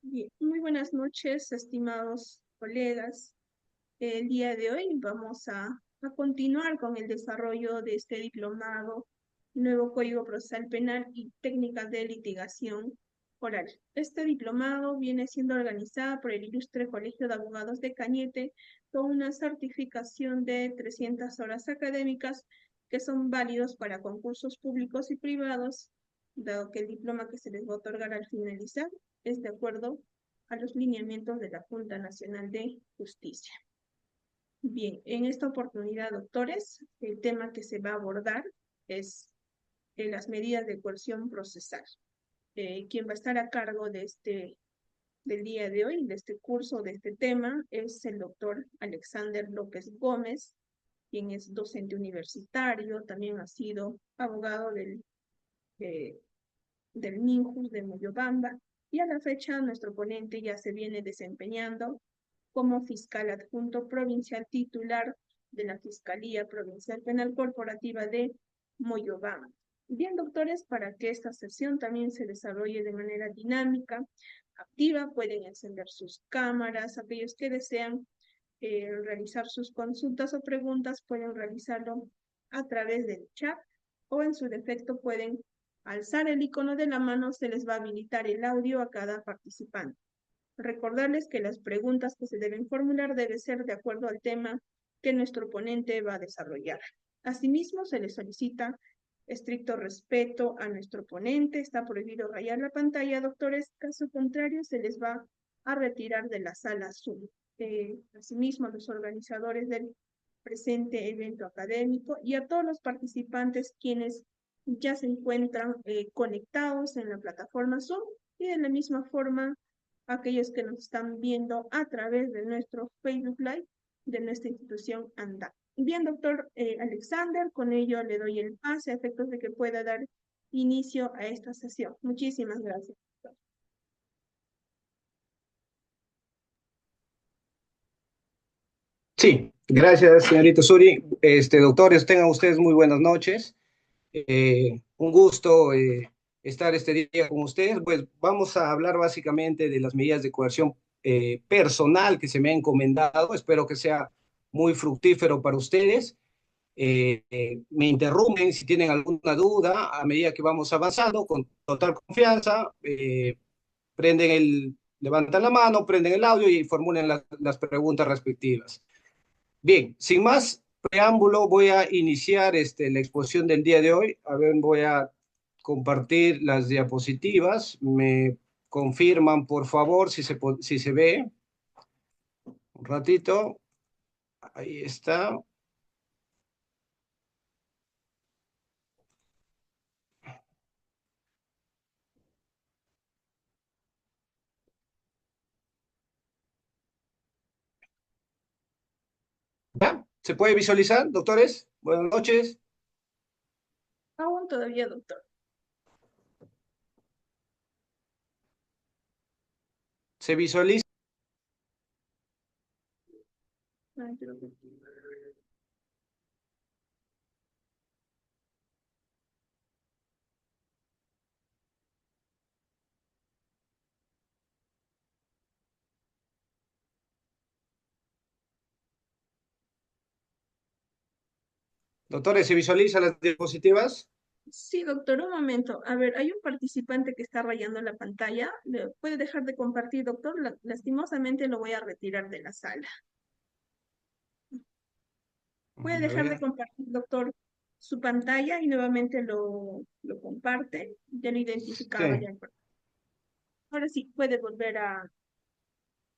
Bien, muy buenas noches, estimados colegas. El día de hoy vamos a continuar con el desarrollo de este diplomado, Nuevo Código Procesal Penal y Técnicas de Litigación Oral. Este diplomado viene siendo organizado por el Ilustre Colegio de Abogados de Cañete con una certificación de 300 horas académicas que son válidos para concursos públicos y privados, dado que el diploma que se les va a otorgar al finalizar es de acuerdo a los lineamientos de la Junta Nacional de Justicia. Bien, en esta oportunidad, doctores, el tema que se va a abordar es las medidas de coerción procesal. Quien va a estar a cargo del día de hoy, de este curso, de este tema, es el doctor Alexander López Gómez, quien es docente universitario, también ha sido abogado del MINJUS de Moyobamba, y a la fecha nuestro ponente ya se viene desempeñando como fiscal adjunto provincial titular de la Fiscalía Provincial Penal Corporativa de Moyobamba. Bien, doctores, para que esta sesión también se desarrolle de manera dinámica, activa, pueden encender sus cámaras. Aquellos que desean realizar sus consultas o preguntas pueden realizarlo a través del chat o en su defecto pueden alzar el icono de la mano, se les va a habilitar el audio a cada participante. Recordarles que las preguntas que se deben formular deben ser de acuerdo al tema que nuestro ponente va a desarrollar. Asimismo, se les solicita estricto respeto a nuestro ponente. Está prohibido rayar la pantalla, doctores. Caso contrario, se les va a retirar de la sala Zoom. Asimismo, a los organizadores del presente evento académico y a todos los participantes quienes ya se encuentran conectados en la plataforma Zoom, y de la misma forma aquellos que nos están viendo a través de nuestro Facebook Live de nuestra institución ANDA. Bien, doctor Alexander, con ello le doy el pase a efectos de que pueda dar inicio a esta sesión. Muchísimas gracias. Sí, gracias, señorita Suri. Doctores, tengan ustedes muy buenas noches. Un gusto estar este día con ustedes. Pues vamos a hablar básicamente de las medidas de coerción personal que se me ha encomendado. Espero que sea muy fructífero para ustedes. Me interrumpen si tienen alguna duda a medida que vamos avanzando con total confianza. Levantan la mano, prenden el audio y formulen las preguntas respectivas. Bien, sin más preámbulo, voy a iniciar la exposición del día de hoy. A ver, voy a compartir las diapositivas. Me confirman, por favor, si se ve. Un ratito. Ahí está. ¿Ya? ¿Se puede visualizar, doctores? Buenas noches. Aún todavía, doctor. ¿Se visualiza? Ay, creo que... Doctores, ¿se visualizan las diapositivas? Sí, doctor, un momento. A ver, hay un participante que está rayando la pantalla. ¿Puede dejar de compartir, doctor? Lastimosamente lo voy a retirar de la sala. Puede A dejar de ver. compartir, doctor, su pantalla y nuevamente lo comparte. Ya lo he identificado Sí. ya. Ahora sí, puede volver a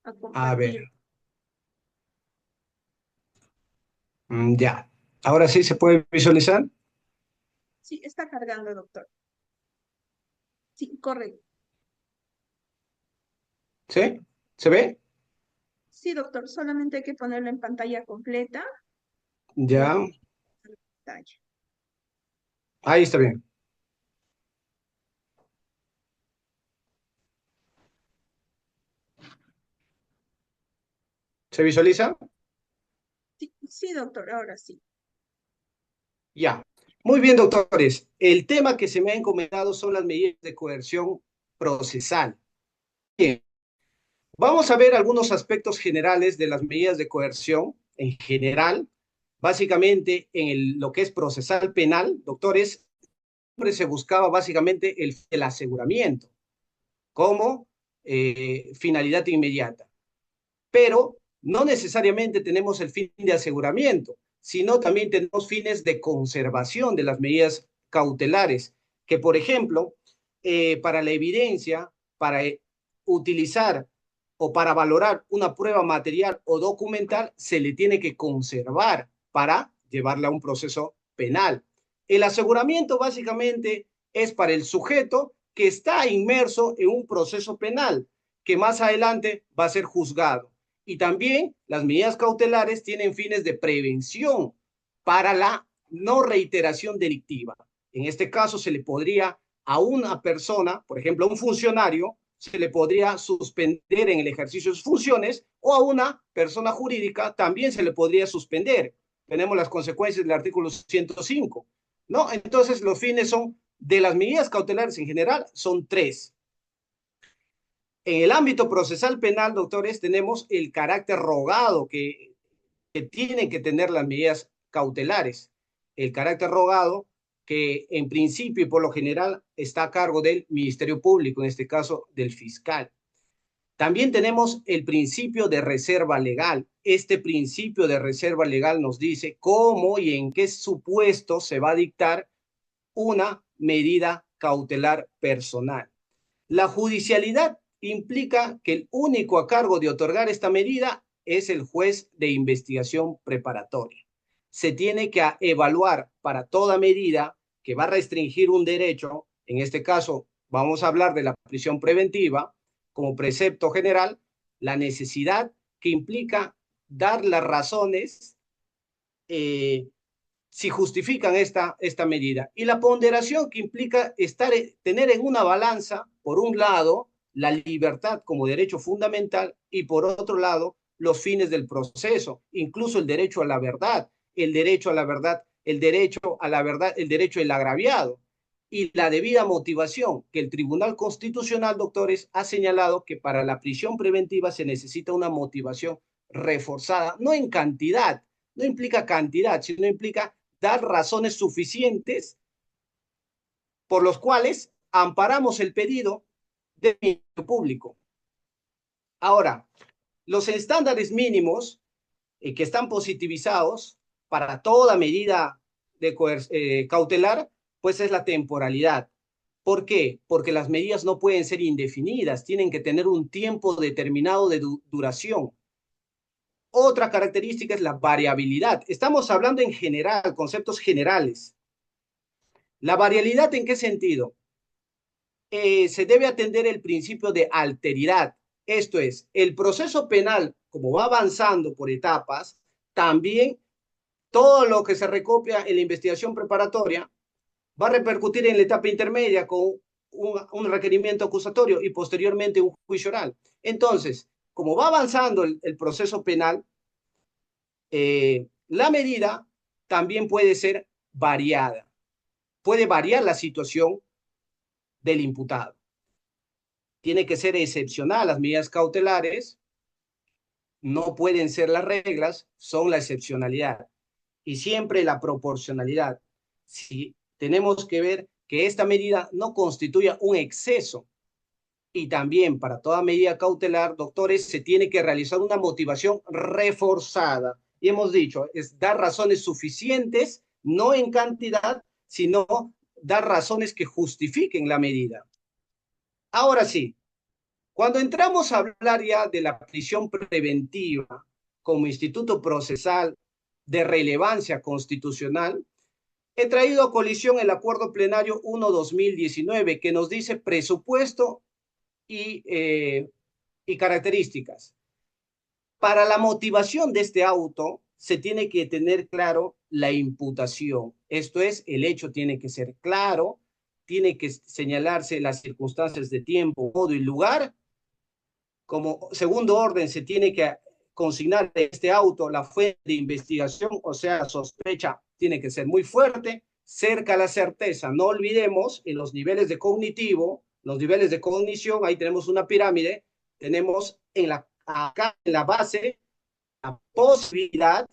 A ver. compartir. Ya. Ahora sí se puede visualizar. Sí, está cargando, doctor. Sí, correcto. ¿Sí? ¿Se ve? Sí, doctor, solamente hay que ponerlo en pantalla completa y Ya. pantalla. Ahí está bien. ¿Se visualiza? Sí, sí, doctor, ahora sí. Ya. Muy bien, doctores. El tema que se me ha encomendado son las medidas de coerción procesal. Bien. Vamos a ver algunos aspectos generales de las medidas de coerción en general, básicamente lo que es procesal penal, doctores, siempre se buscaba básicamente el aseguramiento como finalidad inmediata, pero no necesariamente tenemos el fin de aseguramiento, sino también tenemos fines de conservación de las medidas cautelares, que por ejemplo, para la evidencia, para utilizar o para valorar una prueba material o documental, se le tiene que conservar para llevarla a un proceso penal. El aseguramiento básicamente es para el sujeto que está inmerso en un proceso penal, que más adelante va a ser juzgado. Y también las medidas cautelares tienen fines de prevención para la no reiteración delictiva. En este caso se le podría a una persona, por ejemplo, a un funcionario, se le podría suspender en el ejercicio de sus funciones, o a una persona jurídica también se le podría suspender. Tenemos las consecuencias del artículo 105, ¿no? Entonces los fines son, de las medidas cautelares en general, son tres. En el ámbito procesal penal, doctores, tenemos el carácter rogado que tienen que tener las medidas cautelares. El carácter rogado que en principio y por lo general está a cargo del Ministerio Público, en este caso del fiscal. También tenemos el principio de reserva legal. Este principio de reserva legal nos dice cómo y en qué supuesto se va a dictar una medida cautelar personal. La judicialidad implica que el único a cargo de otorgar esta medida es el juez de investigación preparatoria. Se tiene que evaluar para toda medida que va a restringir un derecho, en este caso vamos a hablar de la prisión preventiva, como precepto general, la necesidad que implica dar las razones si justifican esta medida. Y la ponderación que implica tener en una balanza, por un lado, la libertad como derecho fundamental y por otro lado, los fines del proceso, incluso el derecho a la verdad, el derecho a la verdad, el derecho a la verdad, el derecho del agraviado y la debida motivación, que el Tribunal Constitucional, doctores, ha señalado que para la prisión preventiva se necesita una motivación reforzada, no en cantidad, no implica cantidad, sino implica dar razones suficientes por los cuales amparamos el pedido del Ministerio Público. Ahora, los estándares mínimos que están positivizados para toda medida de cautelar, pues es la temporalidad. ¿Por qué? Porque las medidas no pueden ser indefinidas, tienen que tener un tiempo determinado de duración. Otra característica es la variabilidad. Estamos hablando en general, conceptos generales. ¿La variabilidad en qué sentido? Se debe atender el principio de alteridad. Esto es, el proceso penal, como va avanzando por etapas, también todo lo que se recopia en la investigación preparatoria va a repercutir en la etapa intermedia con un requerimiento acusatorio y posteriormente un juicio oral. Entonces, como va avanzando el proceso penal, la medida también puede ser variada. Puede variar la situación del imputado. Tiene que ser excepcional las medidas cautelares, no pueden ser las reglas, son la excepcionalidad. Y siempre la proporcionalidad. Si tenemos que ver que esta medida no constituya un exceso. Y también para toda medida cautelar, doctores, se tiene que realizar una motivación reforzada. Y hemos dicho, es dar razones suficientes, no en cantidad, sino dar razones que justifiquen la medida. Ahora sí, cuando entramos a hablar ya de la prisión preventiva como instituto procesal de relevancia constitucional, he traído a colisión el Acuerdo Plenario 1/2019 que nos dice presupuesto y características. Para la motivación de este auto se tiene que tener claro la imputación. Esto es, el hecho tiene que ser claro, tiene que señalarse las circunstancias de tiempo, modo y lugar. Como segundo orden, se tiene que consignar este auto la fuente de investigación, o sea, la sospecha tiene que ser muy fuerte, cerca a la certeza. No olvidemos en los niveles de cognitivo, los niveles de cognición, ahí tenemos una pirámide, tenemos acá en la base la posibilidad,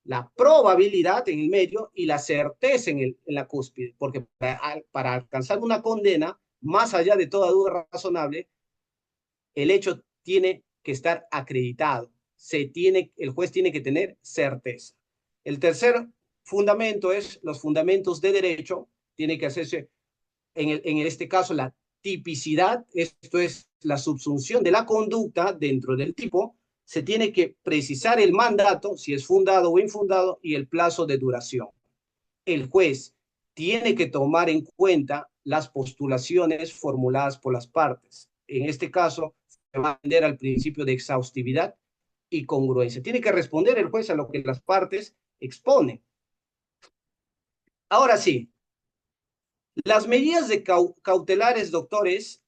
la probabilidad en el medio y la certeza en la cúspide, porque para alcanzar una condena, más allá de toda duda razonable, el hecho tiene que estar acreditado, el juez tiene que tener certeza. El tercer fundamento es los fundamentos de derecho, tiene que hacerse, en este caso, la tipicidad, esto es la subsunción de la conducta dentro del tipo, se tiene que precisar el mandato, si es fundado o infundado, y el plazo de duración. El juez tiene que tomar en cuenta las postulaciones formuladas por las partes. En este caso, se va a atender al principio de exhaustividad y congruencia. Tiene que responder el juez a lo que las partes exponen. Ahora sí, las medidas de cautelares, doctores,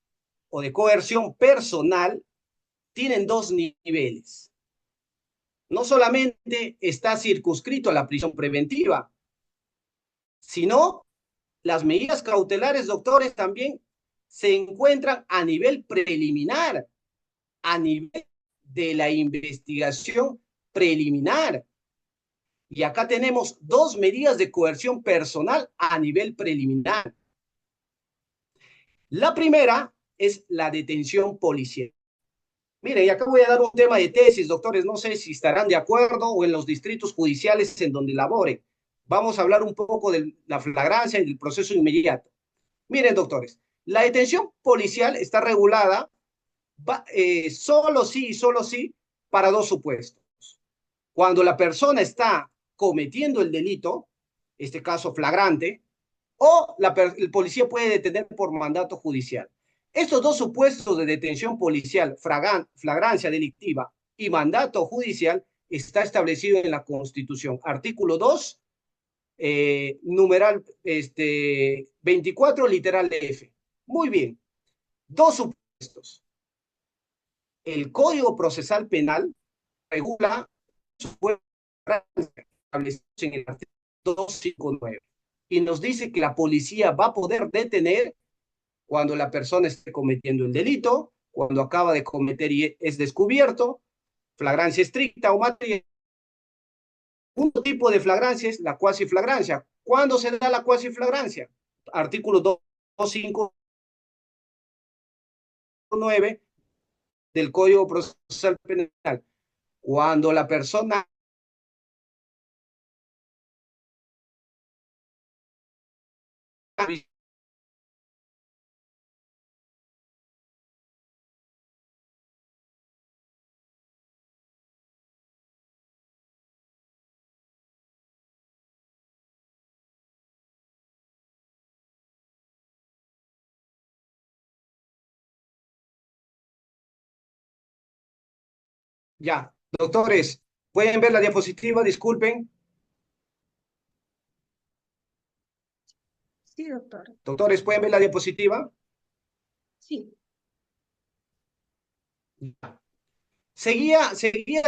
o de coerción personal, tienen dos niveles. No solamente está circunscrito a la prisión preventiva, sino las medidas cautelares, doctores, también se encuentran a nivel preliminar, a nivel de la investigación preliminar. Y acá tenemos dos medidas de coerción personal a nivel preliminar. La primera es la detención policial. Mire, y acá voy a dar un tema de tesis, doctores, no sé si estarán de acuerdo o en los distritos judiciales en donde laboren. Vamos a hablar un poco de la flagrancia y del proceso inmediato. Miren, doctores, la detención policial está regulada solo sí y solo sí para dos supuestos. Cuando la persona está cometiendo el delito, este caso flagrante, o el policía puede detener por mandato judicial. Estos dos supuestos de detención policial, flagrancia delictiva y mandato judicial, está establecido en la Constitución. Artículo 2, numeral 24, literal F. Muy bien. Dos supuestos. El Código Procesal Penal regula supuestos establecidos en el artículo 259 y nos dice que la policía va a poder detener cuando la persona esté cometiendo el delito, cuando acaba de cometer y es descubierto, flagrancia estricta o material. Un tipo de flagrancia es la cuasiflagrancia. ¿Cuándo se da la cuasiflagrancia? Artículo 259 del Código Procesal Penal. Cuando la persona ya, doctores, ¿pueden ver la diapositiva? Disculpen. Sí, doctor. Doctores, ¿pueden ver la diapositiva? Sí. Seguía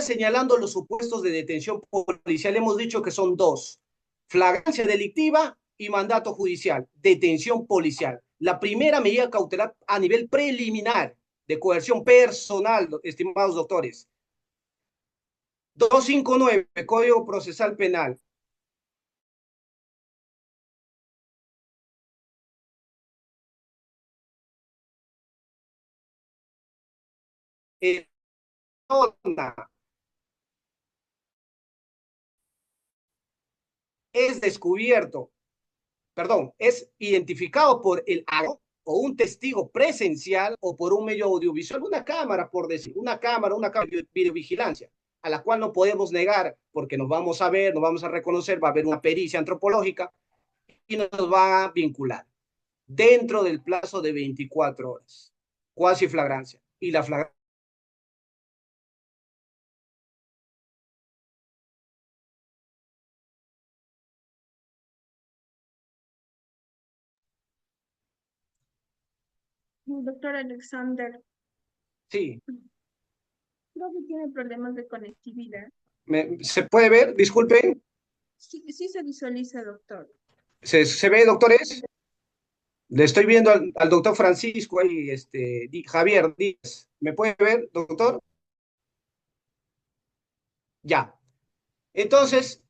señalando los supuestos de detención policial. Hemos dicho que son dos: flagrancia delictiva y mandato judicial, detención policial. La primera medida cautelar a nivel preliminar de coerción personal, estimados doctores. 259, Código Procesal Penal. Es descubierto, perdón, es identificado por el o un testigo presencial o por un medio audiovisual, una cámara, por decir, una cámara de videovigilancia, a la cual no podemos negar porque nos vamos a ver, nos vamos a reconocer, va a haber una pericia antropológica y nos va a vincular dentro del plazo de 24 horas. Cuasi flagrancia. Y la flagrancia. Doctor Alexander, Sí. creo que tiene problemas de conectividad. ¿Se puede ver? Disculpen. Sí, sí se visualiza, doctor. ¿Se ve, doctores? Le estoy viendo al doctor Francisco ahí, Javier Díaz. ¿Me puede ver, doctor? Ya. Entonces,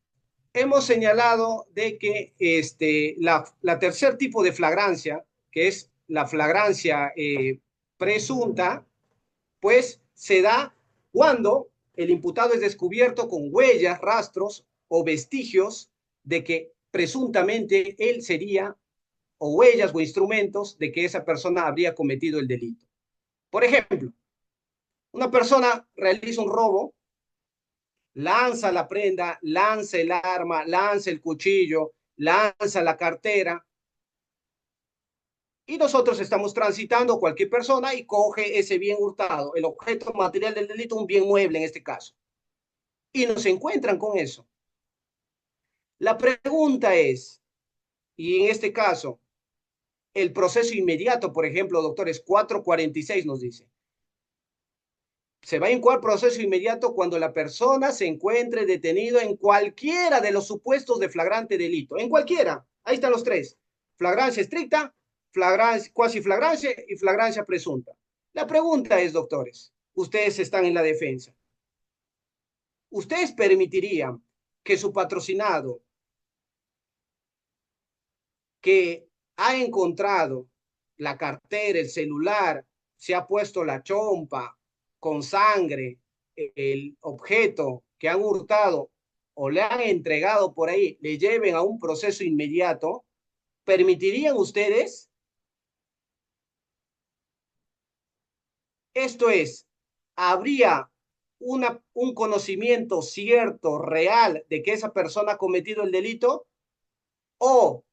hemos señalado de que la tercer tipo de flagrancia, que es la flagrancia presunta, pues se da cuando el imputado es descubierto con huellas, rastros o vestigios de que presuntamente él sería, o huellas o instrumentos de que esa persona habría cometido el delito. Por ejemplo, una persona realiza un robo, lanza la prenda, lanza el arma, lanza el cuchillo, lanza la cartera, y nosotros estamos transitando cualquier persona y coge ese bien hurtado, el objeto material del delito, un bien mueble en este caso, y nos encuentran con eso. La pregunta es, y en este caso, el proceso inmediato, por ejemplo, doctores, 446 nos dice, se va a incoar proceso inmediato cuando la persona se encuentre detenido en cualquiera de los supuestos de flagrante delito. En cualquiera. Ahí están los tres. Flagrancia estricta, flagrancia, cuasi flagrancia y flagrancia presunta. La pregunta es, doctores, ustedes están en la defensa. ¿Ustedes permitirían que su patrocinado, que ha encontrado la cartera, el celular, se ha puesto la chompa con sangre, el objeto que han hurtado o le han entregado por ahí, le lleven a un proceso inmediato? ¿Permitirían ustedes? Esto es, ¿habría un conocimiento cierto, real, de que esa persona ha cometido el delito? ¿O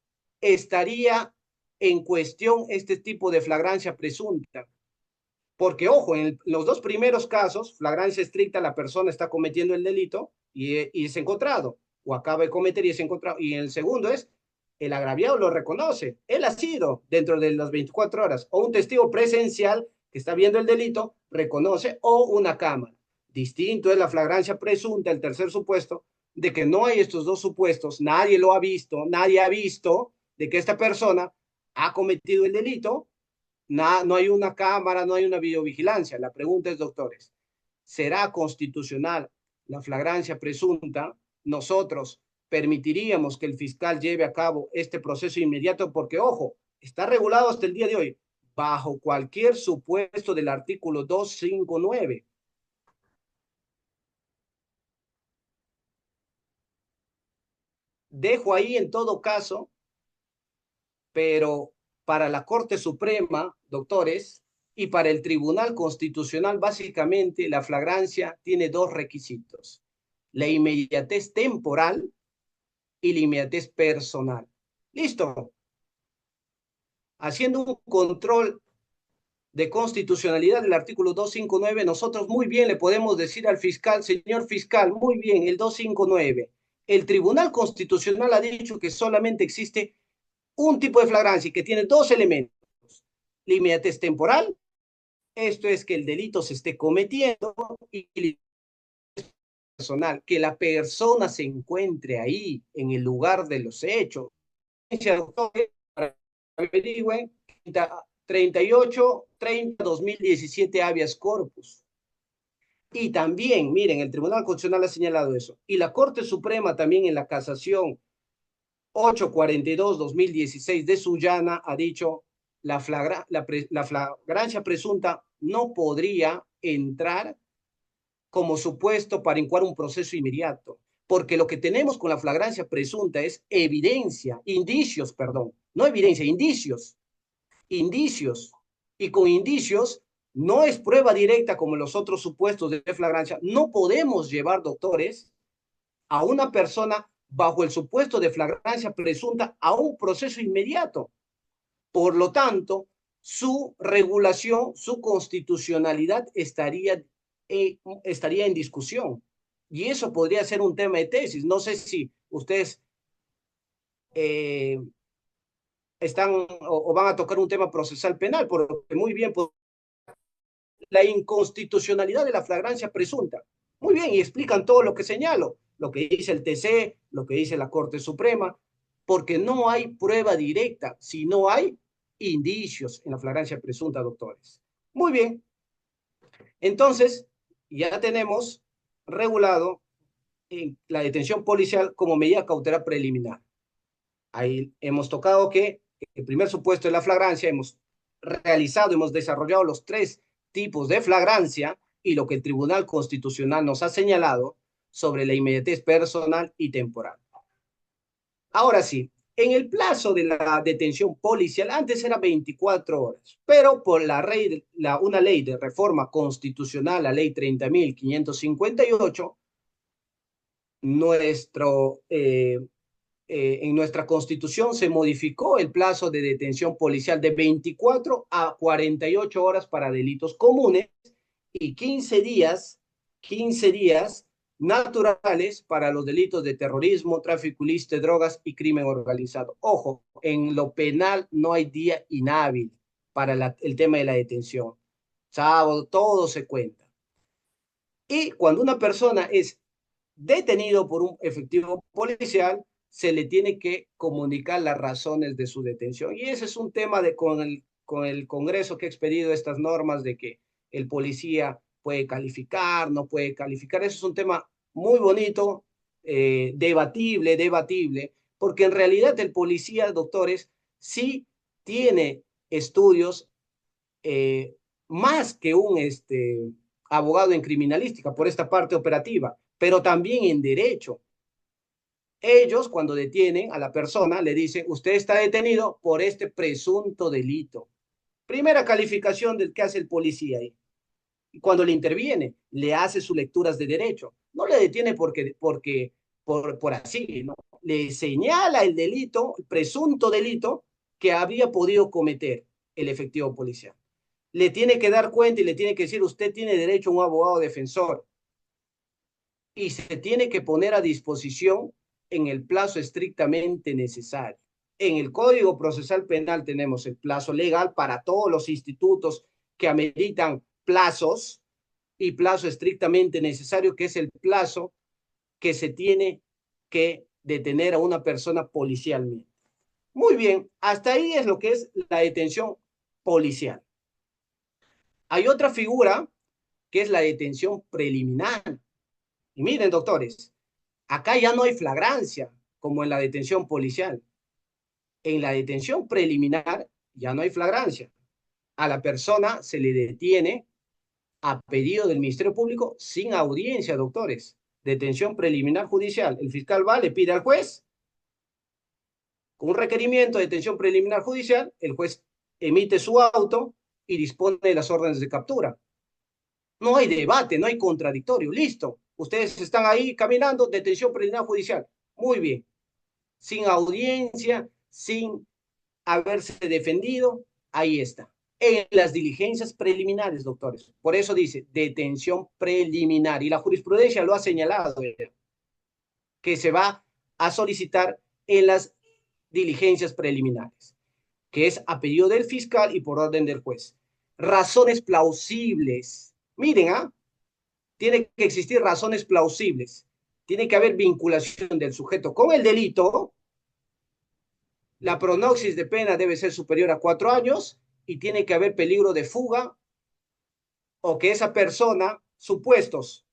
estaría en cuestión este tipo de flagrancia presunta? Porque, ojo, en los dos primeros casos, flagrancia estricta, la persona está cometiendo el delito y es encontrado, o acaba de cometer y es encontrado. Y en el segundo es, el agraviado lo reconoce, él ha sido dentro de las 24 horas, o un testigo presencial que está viendo el delito, reconoce, o una cámara. Distinto es la flagrancia presunta, el tercer supuesto, de que no hay estos dos supuestos, nadie lo ha visto, nadie ha visto de que esta persona ha cometido el delito. No hay una cámara, no hay una videovigilancia. La pregunta es, doctores, ¿será constitucional la flagrancia presunta? Nosotros permitiríamos que el fiscal lleve a cabo este proceso inmediato porque, ojo, está regulado hasta el día de hoy bajo cualquier supuesto del artículo 259. Dejo ahí en todo caso, pero para la Corte Suprema, doctores, y para el Tribunal Constitucional, básicamente la flagrancia tiene dos requisitos: la inmediatez temporal y la inmediatez personal. Listo. Haciendo un control de constitucionalidad del artículo 259, nosotros muy bien le podemos decir al fiscal, señor fiscal, muy bien, el 259, el Tribunal Constitucional ha dicho que solamente existe un tipo de flagrancia y que tiene dos elementos: la inmediatez temporal, esto es que el delito se esté cometiendo, y personal, que la persona se encuentre ahí en el lugar de los hechos. Averigüen 38-30-2017 habeas corpus. Y también, miren, el Tribunal Constitucional ha señalado eso. Y la Corte Suprema también en la casación 842-2016 de Sullana ha dicho la flagrancia presunta no podría entrar como supuesto para incoar un proceso inmediato, porque lo que tenemos con la flagrancia presunta es evidencia, indicios, perdón, no evidencia, indicios, indicios, y con indicios no es prueba directa como los otros supuestos de flagrancia. No podemos llevar, doctores, a una persona bajo el supuesto de flagrancia presunta a un proceso inmediato. Por lo tanto, su regulación, su constitucionalidad estaría en discusión. Y eso podría ser un tema de tesis. No sé si ustedes eh, están o van a tocar un tema procesal penal, porque muy bien, pues, la inconstitucionalidad de la flagrancia presunta. Muy bien, y explican todo lo que señalo, lo que dice el TC, lo que dice la Corte Suprema, porque no hay prueba directa. Si no hay, indicios en la flagrancia presunta, doctores. Muy bien, entonces ya tenemos regulado la detención policial como medida cautelar preliminar. Ahí hemos tocado que el primer supuesto es la flagrancia, hemos realizado, hemos desarrollado los tres tipos de flagrancia y lo que el Tribunal Constitucional nos ha señalado sobre la inmediatez personal y temporal. Ahora sí, en el plazo de la detención policial, antes era 24 horas, pero por una ley de reforma constitucional, la ley 30.558, en nuestra constitución se modificó el plazo de detención policial de 24 a 48 horas para delitos comunes y 15 días naturales para los delitos de terrorismo, tráfico ilícito de drogas y crimen organizado. Ojo, en lo penal no hay día inhábil para el tema de la detención. Sábado, todo se cuenta. Y cuando una persona es detenido por un efectivo policial, se le tiene que comunicar las razones de su detención. Y ese es un tema con el Congreso que ha expedido estas normas de que el policía puede calificar, no puede calificar. Eso es un tema muy bonito, debatible, porque en realidad el policía, doctores, sí tiene estudios eh, más que un abogado en criminalística por esta parte operativa, pero también en derecho. Ellos, cuando detienen a la persona, le dicen, usted está detenido por este presunto delito. Primera calificación del que hace el policía ahí. Y cuando le interviene, le hace sus lecturas de derecho. No le detiene por así, ¿no? Le señala el delito, el presunto delito que había podido cometer el efectivo policial. Le tiene que dar cuenta y le tiene que decir, usted tiene derecho a un abogado defensor y se tiene que poner a disposición en el plazo estrictamente necesario. En el Código Procesal Penal tenemos el plazo legal para todos los institutos que ameritan plazos y plazo estrictamente necesario, que es el plazo que se tiene que detener a una persona policialmente. Muy bien, hasta ahí es lo que es la detención policial. Hay otra figura que es la detención preliminar. Y miren, doctores, acá ya no hay flagrancia como en la detención policial. En la detención preliminar ya no hay flagrancia. A la persona se le detiene a pedido del Ministerio Público sin audiencia, doctores. Detención preliminar judicial. El fiscal va, le pide al juez con un requerimiento de detención preliminar judicial, el juez emite su auto y dispone de las órdenes de captura. No hay debate, no hay contradictorio. Listo. Ustedes están ahí caminando, detención preliminar judicial. Muy bien. Sin audiencia, sin haberse defendido, ahí está. En las diligencias preliminares, doctores. Por eso dice detención preliminar. Y la jurisprudencia lo ha señalado, que se va a solicitar en las diligencias preliminares, que es a pedido del fiscal y por orden del juez. Razones plausibles. Miren, tiene que existir razones plausibles. Tiene que haber vinculación del sujeto con el delito. La pronoxis de pena debe ser superior a 4 años y tiene que haber peligro de fuga o que esa persona, supuestos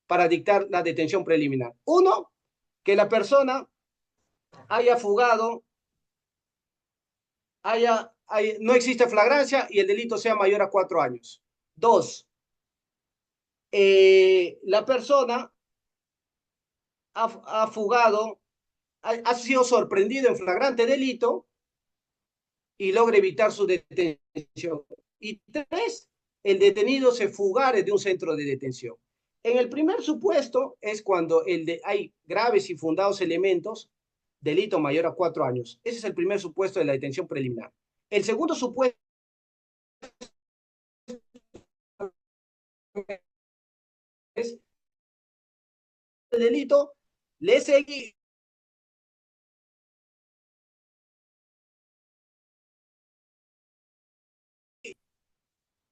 para dictar la detención preliminar. Uno, que la persona haya fugado, no existe flagrancia y el delito sea mayor a 4 años. Dos, la persona ha fugado, ha sido sorprendido en flagrante delito y logra evitar su detención. Y tres, el detenido se fugare de un centro de detención. En el primer supuesto es cuando hay graves y fundados elementos, delito mayor a 4 años. Ese es el primer supuesto de la detención preliminar. El segundo supuesto es el delito, le seguí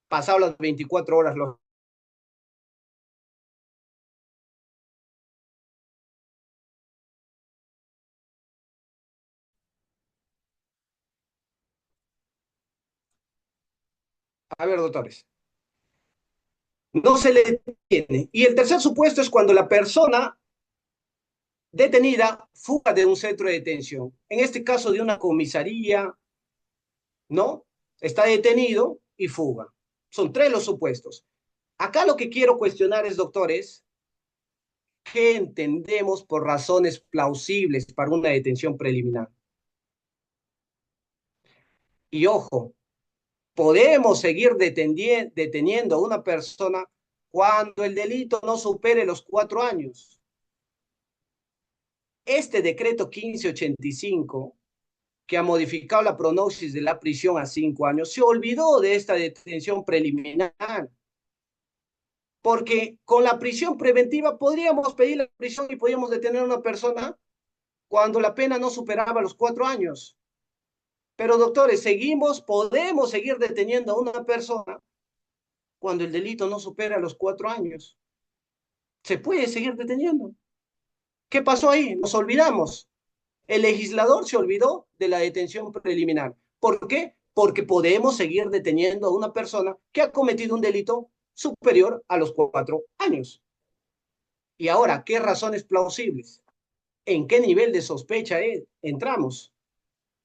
pasado las 24 horas los A ver, doctores, no se le detiene. Y el tercer supuesto es cuando la persona detenida fuga de un centro de detención. En este caso de una comisaría, ¿no? Está detenido y fuga. Son tres los supuestos. Acá lo que quiero cuestionar es, doctores, ¿qué entendemos por razones plausibles para una detención preliminar? Y ojo, podemos seguir deteniendo a una persona cuando el delito no supere los 4 años. Este decreto 1585, que ha modificado la prognosis de la prisión a 5 años, se olvidó de esta detención preliminar, porque con la prisión preventiva podríamos pedir la prisión y podríamos detener a una persona cuando la pena no superaba los 4 años. Pero doctores, podemos seguir deteniendo a una persona cuando el delito no supera los 4 años. Se puede seguir deteniendo. ¿Qué pasó ahí? Nos olvidamos. El legislador se olvidó de la detención preliminar. ¿Por qué? Porque podemos seguir deteniendo a una persona que ha cometido un delito superior a los 4 años. Y ahora, ¿qué razones plausibles? ¿En qué nivel de sospecha entramos?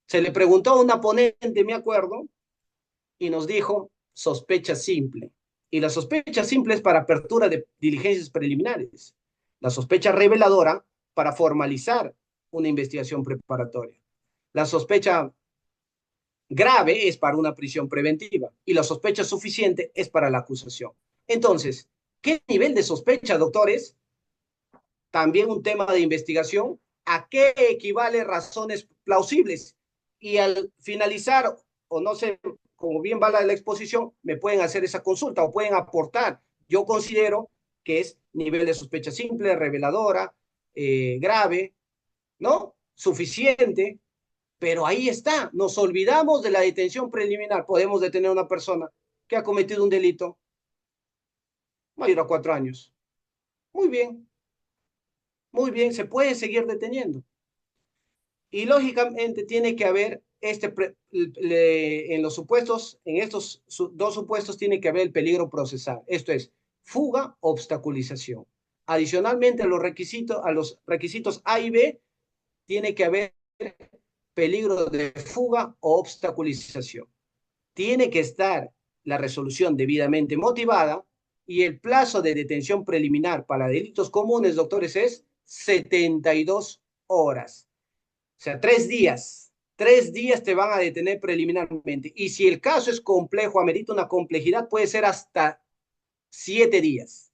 Se le preguntó a una ponente, me acuerdo, y nos dijo sospecha simple. Y la sospecha simple es para apertura de diligencias preliminares. La sospecha reveladora para formalizar una investigación preparatoria. La sospecha grave es para una prisión preventiva y la sospecha suficiente es para la acusación. Entonces, ¿qué nivel de sospecha, doctores? También un tema de investigación. ¿A qué equivale razones plausibles? Y al finalizar, o no sé, como bien va la exposición, me pueden hacer esa consulta o pueden aportar. Yo considero que es nivel de sospecha simple, reveladora, grave, ¿no? Suficiente, pero ahí está. Nos olvidamos de la detención preliminar. Podemos detener a una persona que ha cometido un delito mayor a 4 años. Muy bien, muy bien, se puede seguir deteniendo. Y lógicamente tiene que haber en los supuestos, en estos dos supuestos tiene que haber el peligro procesal. Esto es fuga, obstaculización. Adicionalmente a los requisitos A y B tiene que haber peligro de fuga o obstaculización. Tiene que estar la resolución debidamente motivada y el plazo de detención preliminar para delitos comunes, doctores, es 72 horas. O sea, 3 días. 3 días te van a detener preliminarmente. Y si el caso es complejo, amerita una complejidad, puede ser hasta 7 días.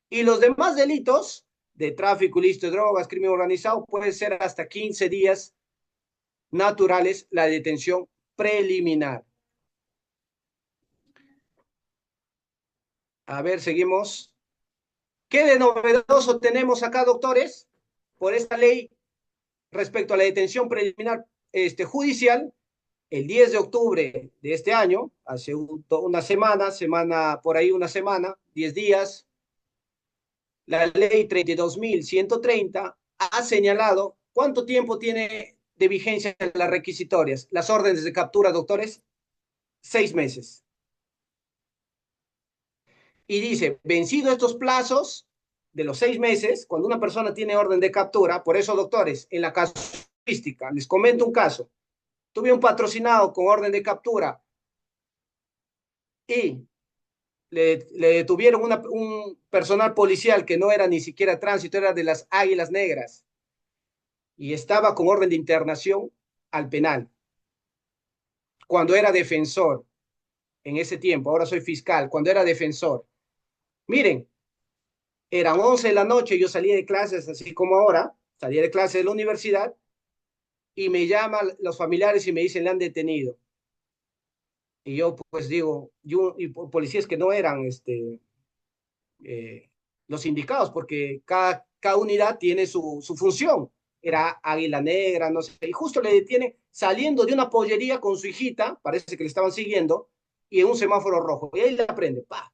Y los demás delitos de tráfico ilícito de drogas, crimen organizado, puede ser hasta 15 días naturales la detención preliminar. A ver, seguimos. ¿Qué de novedoso tenemos acá, doctores? Por esta ley respecto a la detención preliminar judicial, el 10 de octubre de este año, hace una semana, por ahí una semana, 10 días, la ley 32.130 ha señalado cuánto tiempo tiene de vigencia las requisitorias, las órdenes de captura, doctores, 6 meses. Y dice, vencido estos plazos de los 6 meses, cuando una persona tiene orden de captura, por eso, doctores, en la casuística, les comento un caso. Tuve un patrocinado con orden de captura y le detuvieron un personal policial que no era ni siquiera tránsito, era de las Águilas Negras y estaba con orden de internación al penal. Cuando era defensor en ese tiempo, ahora soy fiscal, cuando era defensor. Miren, eran 11 de la noche, yo salía de clases así como ahora, salía de clases de la universidad y me llaman los familiares y me dicen, le han detenido. Y yo pues digo, y policías que no eran los indicados, porque cada unidad tiene su función. Era Águila Negra, no sé, y justo le detienen saliendo de una pollería con su hijita, parece que le estaban siguiendo, y en un semáforo rojo, y ahí le prende, pa.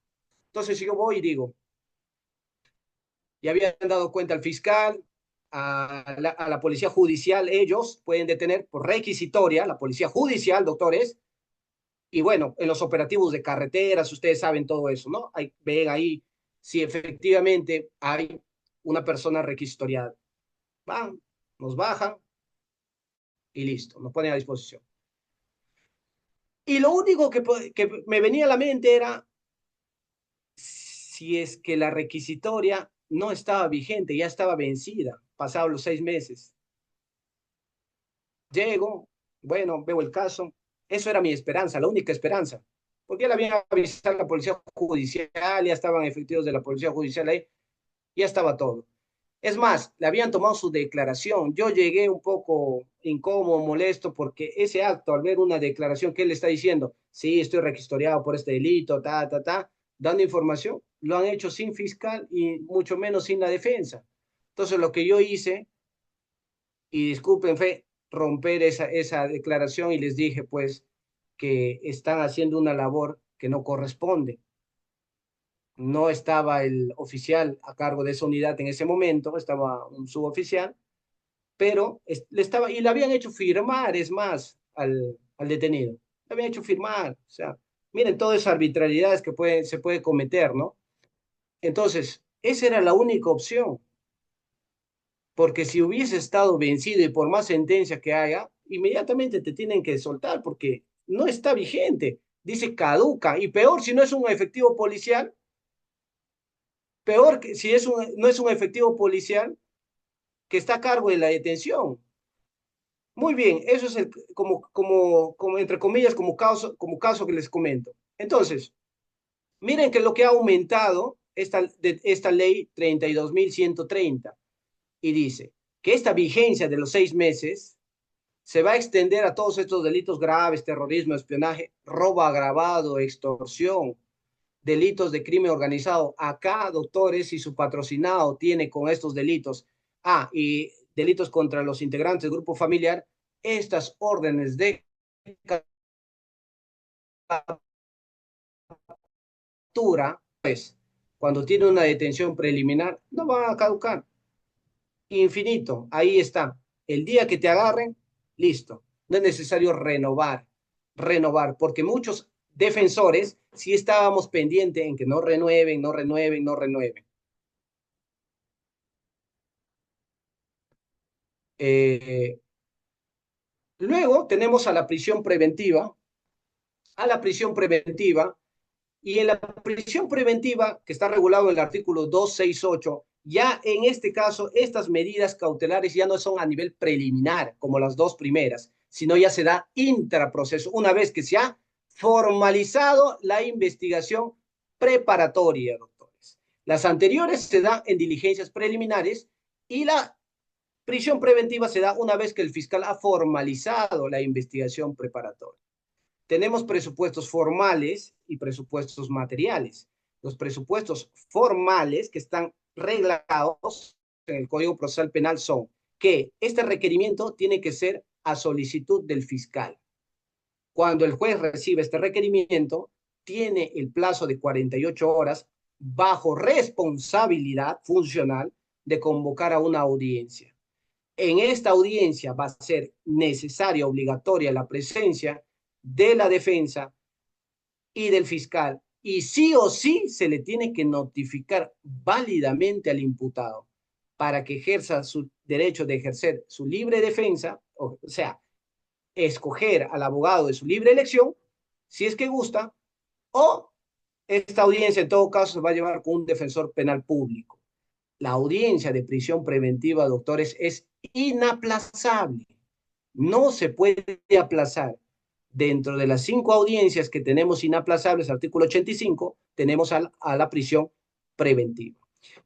Entonces yo voy y digo, ya habían dado cuenta al fiscal, a la policía judicial, ellos pueden detener por requisitoria, la policía judicial, doctores, Y bueno, en los operativos de carreteras, ustedes saben todo eso, ¿no? Ven ahí si efectivamente hay una persona requisitoriada. Van, nos bajan y listo, nos ponen a disposición. Y lo único que me venía a la mente era si es que la requisitoria no estaba vigente, ya estaba vencida, pasados los 6 meses. Llego, bueno, veo el caso. Eso era mi esperanza, la única esperanza. Porque ya le habían avisado a la policía judicial, ya estaban efectivos de la policía judicial ahí, ya estaba todo. Es más, le habían tomado su declaración. Yo llegué un poco incómodo, molesto, porque ese acto, al ver una declaración que él está diciendo, sí, estoy requistoriado por este delito, dando información, lo han hecho sin fiscal y mucho menos sin la defensa. Entonces, lo que yo hice, y disculpen, fue romper esa declaración y les dije, pues, que están haciendo una labor que no corresponde. No estaba el oficial a cargo de esa unidad en ese momento, estaba un suboficial, pero le habían hecho firmar, es más, al detenido. Le habían hecho firmar, o sea, miren todas esas arbitrariedades que se puede cometer, ¿no? Entonces, esa era la única opción, porque si hubiese estado vencido y por más sentencia que haya, inmediatamente te tienen que soltar porque no está vigente, dice caduca, y peor si no es un efectivo policial, peor que si no es un efectivo policial que está a cargo de la detención. Muy bien, eso es como entre comillas, como caso que les comento. Entonces, miren que lo que ha aumentado esta ley 32.130 y dice que esta vigencia de los 6 meses se va a extender a todos estos delitos graves, terrorismo, espionaje, robo agravado, extorsión, delitos de crimen organizado. Acá, doctores, si su patrocinado tiene con estos delitos, y delitos contra los integrantes del grupo familiar, estas órdenes de captura, pues, cuando tiene una detención preliminar, no van a caducar. Infinito, ahí está. El día que te agarren, listo. No es necesario renovar, porque muchos defensores sí estábamos pendientes en que no renueven, no renueven, no renueven. Eh, Luego tenemos a la prisión preventiva, y en la prisión preventiva, que está regulado en el artículo 268, ya en este caso, estas medidas cautelares ya no son a nivel preliminar, como las dos primeras, sino ya se da intraproceso, una vez que se ha formalizado la investigación preparatoria, doctores. Las anteriores se dan en diligencias preliminares y la prisión preventiva se da una vez que el fiscal ha formalizado la investigación preparatoria. Tenemos presupuestos formales y presupuestos materiales. Los presupuestos formales que están reglados en el Código Procesal Penal son que este requerimiento tiene que ser a solicitud del fiscal. Cuando el juez recibe este requerimiento, tiene el plazo de 48 horas bajo responsabilidad funcional de convocar a una audiencia. En esta audiencia va a ser necesaria, obligatoria, la presencia de la defensa y del fiscal. Y sí o sí se le tiene que notificar válidamente al imputado para que ejerza su derecho de ejercer su libre defensa, o sea, escoger al abogado de su libre elección, si es que gusta, o esta audiencia en todo caso se va a llevar con un defensor penal público. La audiencia de prisión preventiva, doctores, es inaplazable. No se puede aplazar. Dentro de las 5 audiencias que tenemos inaplazables, artículo 85, tenemos a la prisión preventiva.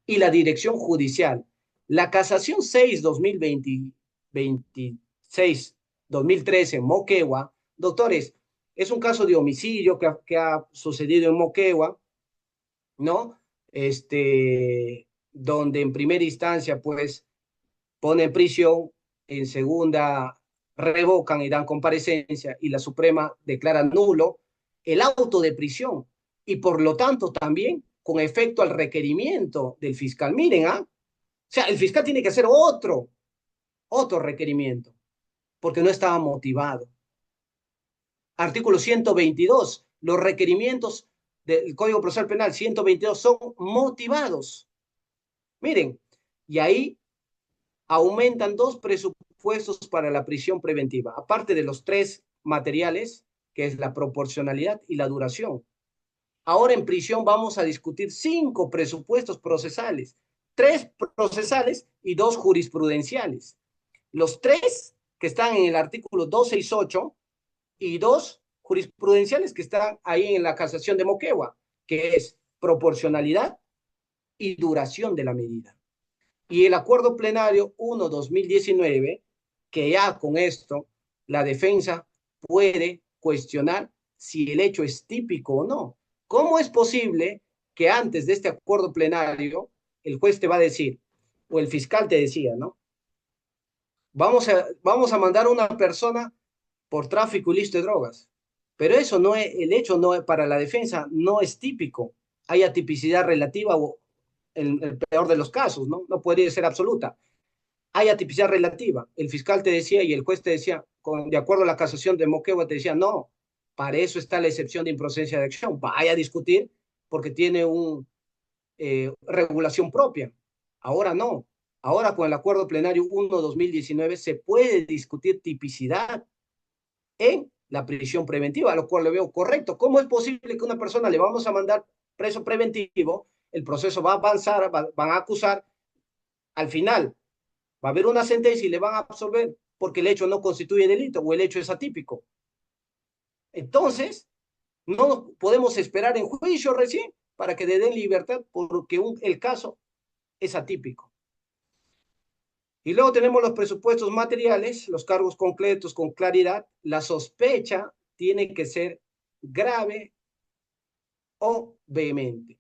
Y la dirección judicial, la casación 6-2026-2013 en Moquegua, doctores, es un caso de homicidio que ha sucedido en Moquegua, ¿no? Donde en primera instancia, pues, pone en prisión, en segunda revocan y dan comparecencia y la Suprema declara nulo el auto de prisión y por lo tanto también con efecto al requerimiento del fiscal. Miren, ¿ah? O sea, el fiscal tiene que hacer otro requerimiento porque no estaba motivado. Artículo 122. Los requerimientos del Código Procesal Penal 122 son motivados. Miren, y ahí aumentan 2 presupuestos para la prisión preventiva, aparte de los 3 materiales, que es la proporcionalidad y la duración. Ahora en prisión vamos a discutir 5 presupuestos procesales, 3 procesales y 2 jurisprudenciales. Los 3 que están en el artículo 268 y 2 jurisprudenciales que están ahí en la casación de Moquegua, que es proporcionalidad y duración de la medida. Y el acuerdo plenario 1/2019, que ya con esto la defensa puede cuestionar si el hecho es típico o no. ¿Cómo es posible que antes de este acuerdo plenario el juez te va a decir, o el fiscal te decía, ¿no? Vamos a mandar a una persona por tráfico ilícito de drogas. Pero eso no es, el hecho no es, para la defensa no es típico. Hay atipicidad relativa o en el peor de los casos, ¿no? No podría ser absoluta. Hay atipicidad relativa. El fiscal te decía y el juez te decía, de acuerdo a la casación de Moquegua, te decía, no, para eso está la excepción de improcedencia de acción. Vaya a discutir porque tiene una regulación propia. Ahora no. Ahora con el acuerdo plenario 1/2019 se puede discutir tipicidad en la prisión preventiva, a lo cual lo veo correcto. ¿Cómo es posible que una persona le vamos a mandar preso preventivo, el proceso va a avanzar, van a acusar, al final va a haber una sentencia y le van a absolver porque el hecho no constituye delito o el hecho es atípico? Entonces, no podemos esperar en juicio recién para que le den libertad porque el caso es atípico. Y luego tenemos los presupuestos materiales, los cargos concretos con claridad. La sospecha tiene que ser grave o vehemente.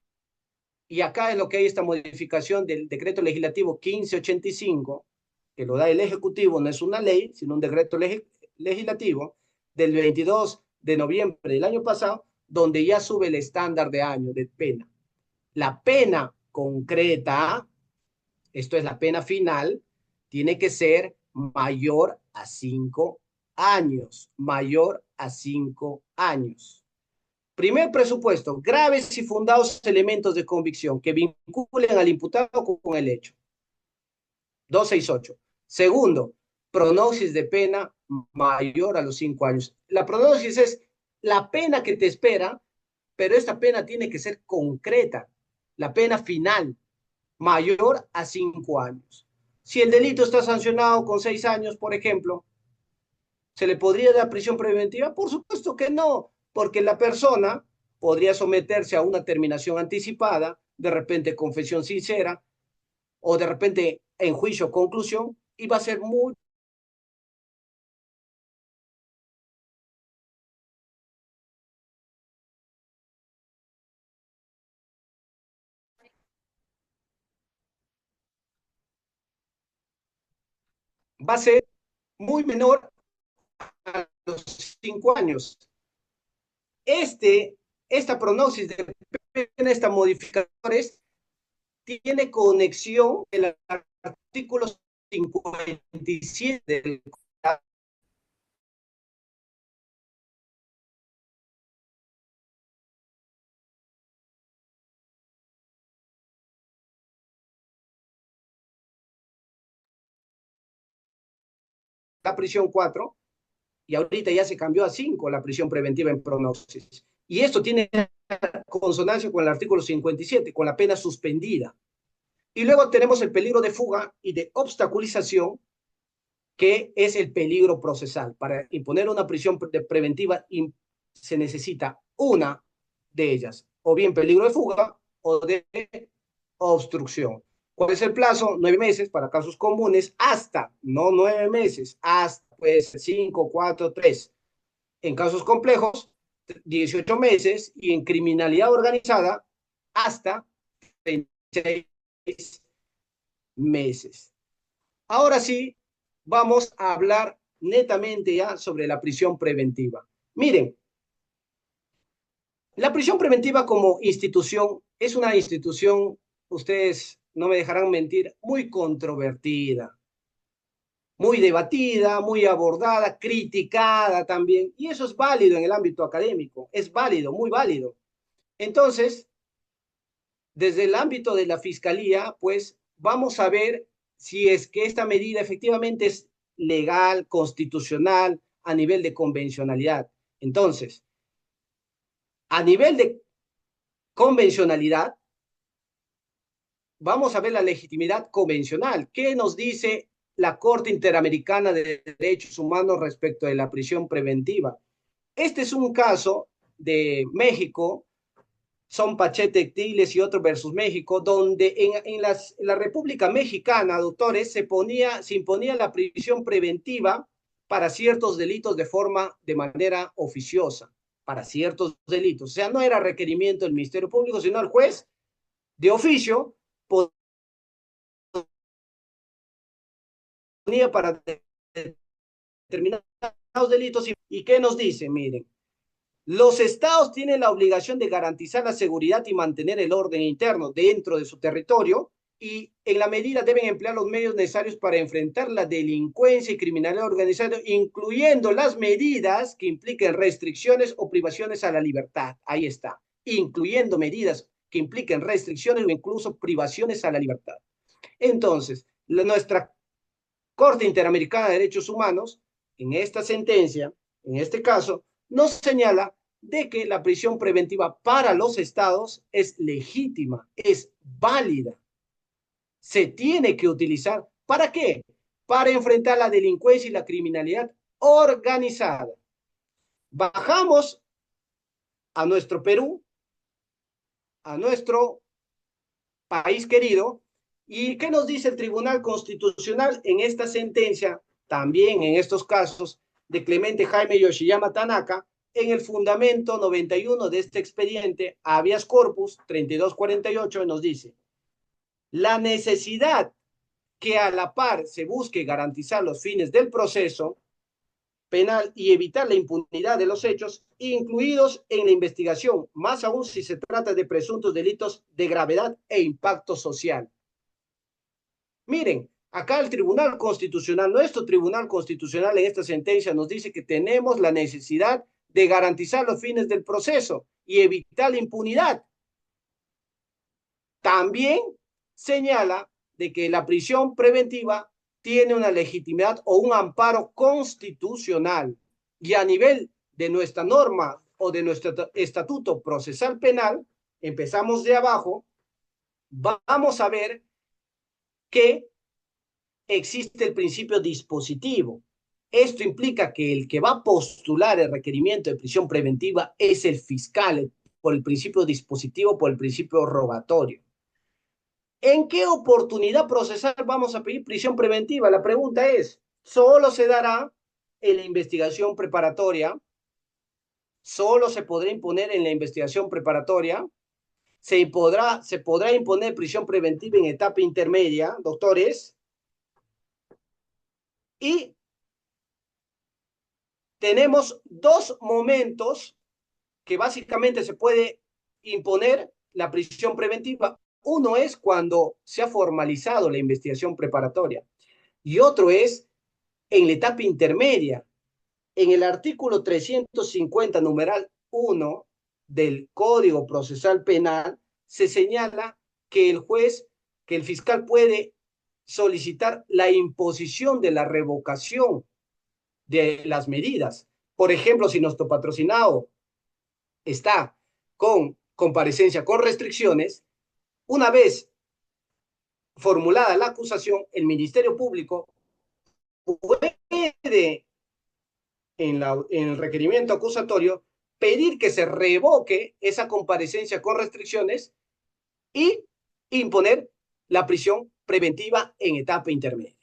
Y acá es lo que hay esta modificación del decreto legislativo 1585, que lo da el Ejecutivo, no es una ley, sino un decreto legislativo del 22 de noviembre del año pasado, donde ya sube el estándar de año de pena. La pena concreta, esto es la pena final, tiene que ser mayor a 5 años, mayor a 5 años. Primer presupuesto, graves y fundados elementos de convicción que vinculen al imputado con el hecho. 268. Segundo, prognosis de pena mayor a los 5 años. La prognosis es la pena que te espera, pero esta pena tiene que ser concreta. La pena final, mayor a 5 años. Si el delito está sancionado con 6 años, por ejemplo, ¿se le podría dar prisión preventiva? Por supuesto que no, porque la persona podría someterse a una terminación anticipada, de repente confesión sincera, o de repente en juicio conclusión, y va a ser muy... va a ser muy menor a los 5 años. Esta prognosis de pena, esta modificadores, tiene conexión en el artículo 57 del la prisión 4, y ahorita ya se cambió a 5 la prisión preventiva en prognosis. Y esto tiene consonancia con el artículo 57, con la pena suspendida. Y luego tenemos el peligro de fuga y de obstaculización, que es el peligro procesal. Para imponer una prisión preventiva se necesita una de ellas, o bien peligro de fuga o de obstrucción. ¿Cuál es el plazo? 9 meses para casos comunes, hasta, no 9 meses, hasta pues 5, 4, 3. En casos complejos, 18 meses, y en criminalidad organizada, hasta 36 meses. Ahora sí, vamos a hablar netamente ya sobre la prisión preventiva. Miren, la prisión preventiva como institución es una institución, ustedes no me dejarán mentir, muy controvertida. muy debatida, muy abordada, criticada también, y eso es válido en el ámbito académico, es válido, muy válido. Entonces, desde el ámbito de la fiscalía, pues vamos a ver si es que esta medida efectivamente es legal, constitucional, a nivel de convencionalidad. Entonces, a nivel de convencionalidad, vamos a ver la legitimidad convencional. ¿Qué nos dice la Corte Interamericana de Derechos Humanos respecto de la prisión preventiva? Este es un caso de México, son Pachete Tiles y otro versus México, donde en la República Mexicana, doctores, se imponía la prisión preventiva para ciertos delitos de manera oficiosa, para ciertos delitos. O sea, no era requerimiento del Ministerio Público, sino el juez de oficio ponía para determinados delitos. ¿Y qué nos dice? Miren, los estados tienen la obligación de garantizar la seguridad y mantener el orden interno dentro de su territorio y en la medida deben emplear los medios necesarios para enfrentar la delincuencia y criminalidad organizada, incluyendo las medidas que impliquen restricciones o privaciones a la libertad. Ahí está, incluyendo medidas que impliquen restricciones o incluso privaciones a la libertad. Entonces, nuestra Corte Interamericana de Derechos Humanos, en esta sentencia, en este caso, nos señala de que la prisión preventiva para los estados es legítima, es válida, se tiene que utilizar. ¿Para qué? Para enfrentar la delincuencia y la criminalidad organizada. Bajamos a nuestro Perú, a nuestro país querido, ¿y qué nos dice el Tribunal Constitucional en esta sentencia, también en estos casos de Clemente Jaime Yoshiyama Tanaka, en el fundamento 91 de este expediente, habeas corpus 3248, nos dice, la necesidad que a la par se busque garantizar los fines del proceso penal y evitar la impunidad de los hechos incluidos en la investigación, más aún si se trata de presuntos delitos de gravedad e impacto social. Miren, acá el Tribunal Constitucional, nuestro Tribunal Constitucional en esta sentencia nos dice que tenemos la necesidad de garantizar los fines del proceso y evitar la impunidad. También señala de que la prisión preventiva tiene una legitimidad o un amparo constitucional y a nivel de nuestra norma o de nuestro estatuto procesal penal, empezamos de abajo, vamos a ver que existe el principio dispositivo. Esto implica que el que va a postular el requerimiento de prisión preventiva es el fiscal, por el principio dispositivo, por el principio rogatorio. ¿En qué oportunidad procesal vamos a pedir prisión preventiva? La pregunta es, ¿solo se dará en la investigación preparatoria? ¿Solo se podrá imponer en la investigación preparatoria? ¿Se podrá imponer prisión preventiva en etapa intermedia, doctores? Y tenemos dos momentos que básicamente se puede imponer la prisión preventiva. Uno es cuando se ha formalizado la investigación preparatoria y otro es en la etapa intermedia. En el artículo 350, numeral 1 del Código Procesal Penal, se señala que el juez, que el fiscal puede solicitar la imposición de la revocación de las medidas. Por ejemplo, si nuestro patrocinado está con comparecencia con restricciones, una vez formulada la acusación, el Ministerio Público puede, en el requerimiento acusatorio, pedir que se revoque esa comparecencia con restricciones y imponer la prisión preventiva en etapa intermedia.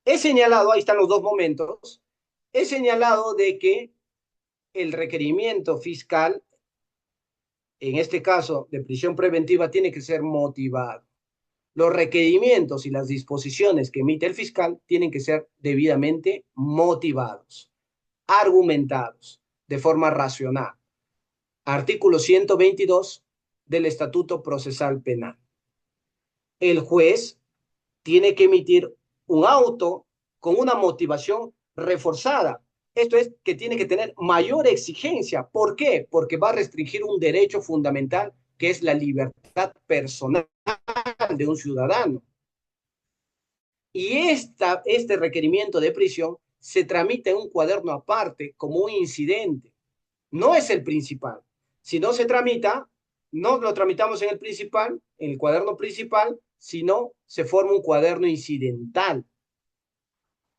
He señalado, ahí están los dos momentos, he señalado de que el requerimiento fiscal, en este caso de prisión preventiva, tiene que ser motivado. Los requerimientos y las disposiciones que emite el fiscal tienen que ser debidamente motivados, argumentados, de forma racional. Artículo 122 del Estatuto Procesal Penal. El juez tiene que emitir un auto con una motivación reforzada. Esto es que tiene que tener mayor exigencia. ¿Por qué? Porque va a restringir un derecho fundamental que es la libertad personal de un ciudadano. Y este requerimiento de prisión se tramita en un cuaderno aparte como un incidente. No es el principal. Si no se tramita, no lo tramitamos en el principal, en el cuaderno principal, sino se forma un cuaderno incidental.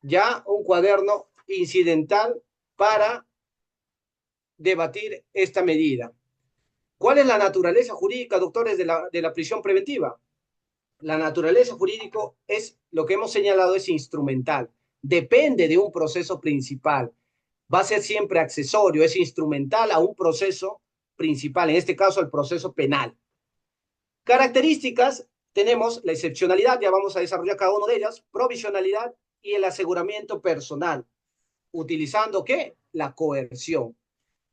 Ya un cuaderno incidental para debatir esta medida. ¿Cuál es la naturaleza jurídica, doctores, de la prisión preventiva? La naturaleza jurídica es lo que hemos señalado, es instrumental. Depende de un proceso principal. Va a ser siempre accesorio, es instrumental a un proceso principal, en este caso el proceso penal. Características, tenemos la excepcionalidad, ya vamos a desarrollar cada una de ellas, provisionalidad y el aseguramiento personal, utilizando ¿qué? La coerción.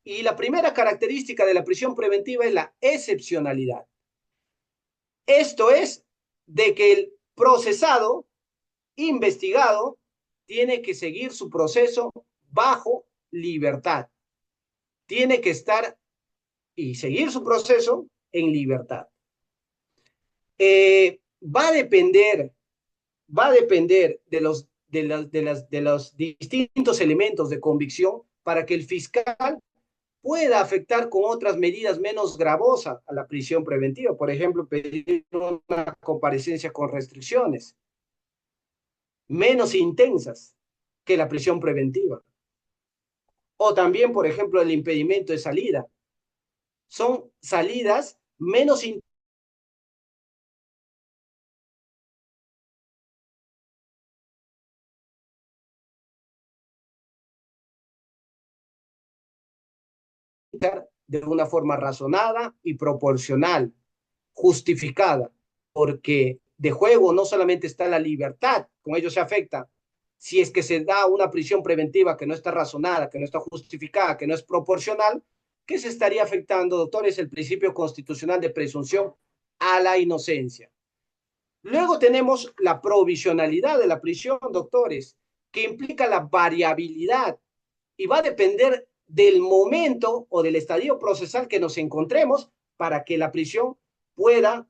Y la primera característica de la prisión preventiva es la excepcionalidad. Esto es de que el procesado, investigado, tiene que seguir su proceso bajo libertad. Tiene que estar y seguir su proceso en libertad. Va a depender de los distintos elementos de convicción para que el fiscal pueda afectar con otras medidas menos gravosas a la prisión preventiva. Por ejemplo, pedir una comparecencia con restricciones menos intensas que la prisión preventiva. O también, por ejemplo, el impedimento de salida. Son salidas menos intensas de una forma razonada y proporcional, justificada, porque de juego no solamente está la libertad, con ello se afecta, si es que se da una prisión preventiva que no está razonada, que no está justificada, que no es proporcional, ¿qué se estaría afectando, doctor? Es el principio constitucional de presunción a la inocencia. Luego tenemos la provisionalidad de la prisión, doctores, que implica la variabilidad y va a depender del momento o del estadio procesal que nos encontremos para que la prisión pueda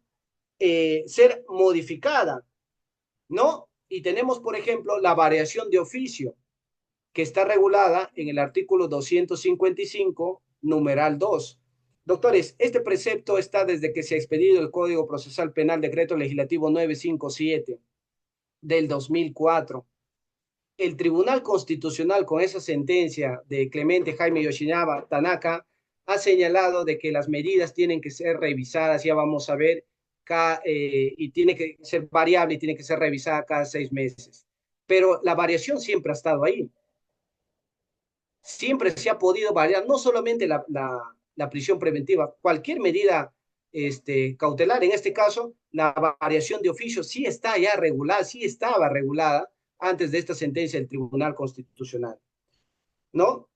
ser modificada, ¿no? Y tenemos, por ejemplo, la variación de oficio, que está regulada en el artículo 255, numeral 2. Doctores, este precepto está desde que se ha expedido el Código Procesal Penal, decreto legislativo 957 del 2004. El Tribunal Constitucional, con esa sentencia de Clemente Jaime Yoshinaga Tanaka, ha señalado de que las medidas tienen que ser revisadas, ya vamos a ver, y tiene que ser variable y tiene que ser revisada cada 6 meses. Pero la variación siempre ha estado ahí. Siempre se ha podido variar, no solamente la prisión preventiva, cualquier medida cautelar, en este caso, la variación de oficio sí está ya regulada, sí estaba regulada antes de esta sentencia del Tribunal Constitucional, ¿no?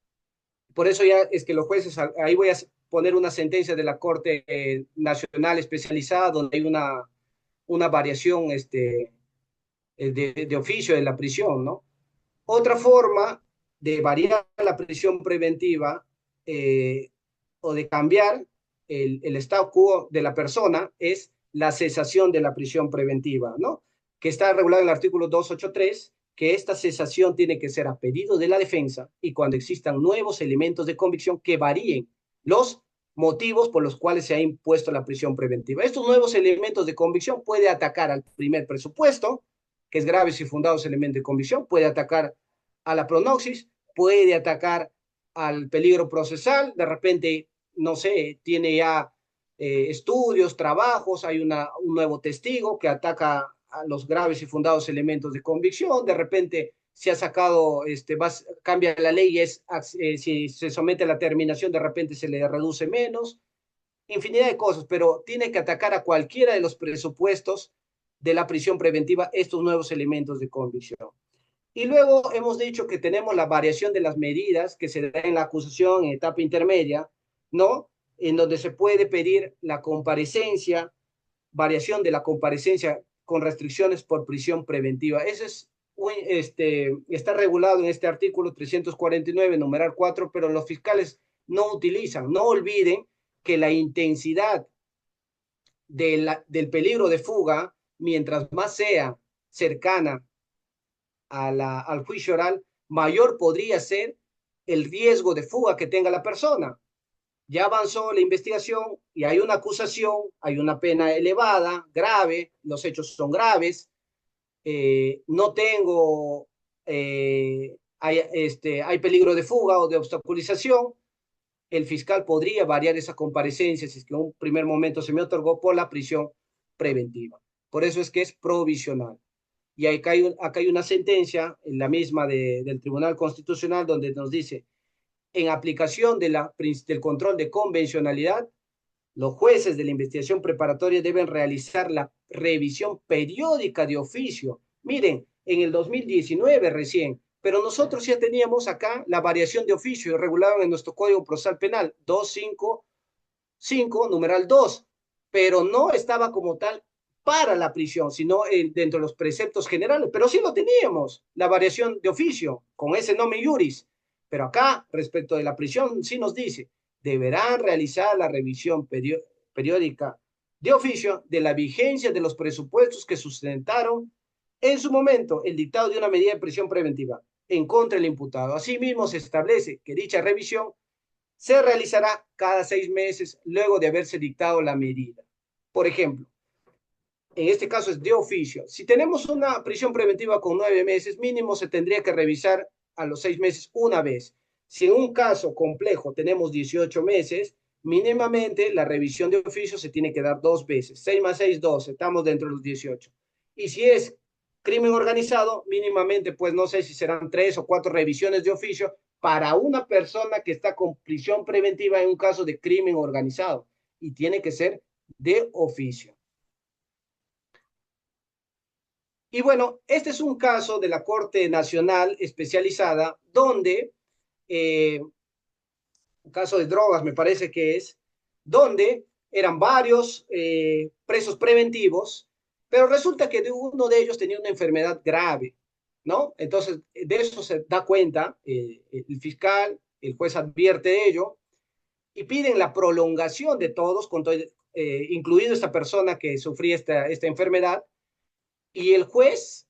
Por eso ya es que los jueces, ahí voy a poner una sentencia de la Corte Nacional Especializada donde hay una variación de oficio de la prisión, ¿no? Otra forma de variar la prisión preventiva o de cambiar el statu quo de la persona es la cesación de la prisión preventiva, ¿no? Que está regulado en el artículo 283, que esta cesación tiene que ser a pedido de la defensa y cuando existan nuevos elementos de convicción que varíen los motivos por los cuales se ha impuesto la prisión preventiva. Estos nuevos elementos de convicción puede atacar al primer presupuesto, que es graves y fundados elementos de convicción, puede atacar a la pronoxis, puede atacar al peligro procesal, de repente, no sé, tiene ya estudios, trabajos, hay un nuevo testigo que ataca a los graves y fundados elementos de convicción, de repente se ha sacado, cambia la ley, si se somete a la terminación, de repente se le reduce menos, infinidad de cosas, pero tiene que atacar a cualquiera de los presupuestos de la prisión preventiva estos nuevos elementos de convicción. Y luego hemos dicho que tenemos la variación de las medidas que se da en la acusación en etapa intermedia, ¿no? En donde se puede pedir la comparecencia, variación de la comparecencia con restricciones por prisión preventiva. Esa es está regulado en este artículo 349, numeral 4, pero los fiscales no utilizan. No olviden que la intensidad del peligro de fuga, mientras más sea cercana al juicio oral, mayor podría ser el riesgo de fuga que tenga la persona. Ya avanzó la investigación y hay una acusación, hay una pena elevada, grave, los hechos son graves, no tengo, hay peligro de fuga o de obstaculización, el fiscal podría variar esa comparecencia si es que en un primer momento se me otorgó por la prisión preventiva. Por eso es que es provisional. Y acá hay una sentencia, en la misma del Tribunal Constitucional, donde nos dice, en aplicación del control de convencionalidad, los jueces de la investigación preparatoria deben realizar la revisión periódica de oficio. Miren, en el 2019 recién, pero nosotros ya teníamos acá la variación de oficio regulada en nuestro Código Procesal Penal 255, numeral 2, pero no estaba como tal para la prisión, sino dentro de los preceptos generales, pero sí lo teníamos, la variación de oficio, con ese nomen iuris, pero acá, respecto de la prisión, sí nos dice, deberán realizar la revisión periódica de oficio de la vigencia de los presupuestos que sustentaron en su momento el dictado de una medida de prisión preventiva en contra del imputado. Asimismo, se establece que dicha revisión se realizará cada 6 meses luego de haberse dictado la medida. Por ejemplo, en este caso es de oficio. Si tenemos una prisión preventiva con 9 meses, mínimo se tendría que revisar a los 6 meses una vez. Si en un caso complejo tenemos 18 meses, mínimamente la revisión de oficio se tiene que dar 2 veces. 6 más 6, 12. Estamos dentro de los 18. Y si es crimen organizado, mínimamente, pues no sé si serán 3 o 4 revisiones de oficio para una persona que está con prisión preventiva en un caso de crimen organizado. Y tiene que ser de oficio. Y bueno, este es un caso de la Corte Nacional Especializada donde, un caso de drogas me parece que es, donde eran varios presos preventivos, pero resulta que uno de ellos tenía una enfermedad grave, ¿no? Entonces, de eso se da cuenta el fiscal, el juez advierte de ello y piden la prolongación de todos, incluido esta persona que sufría esta enfermedad, y el juez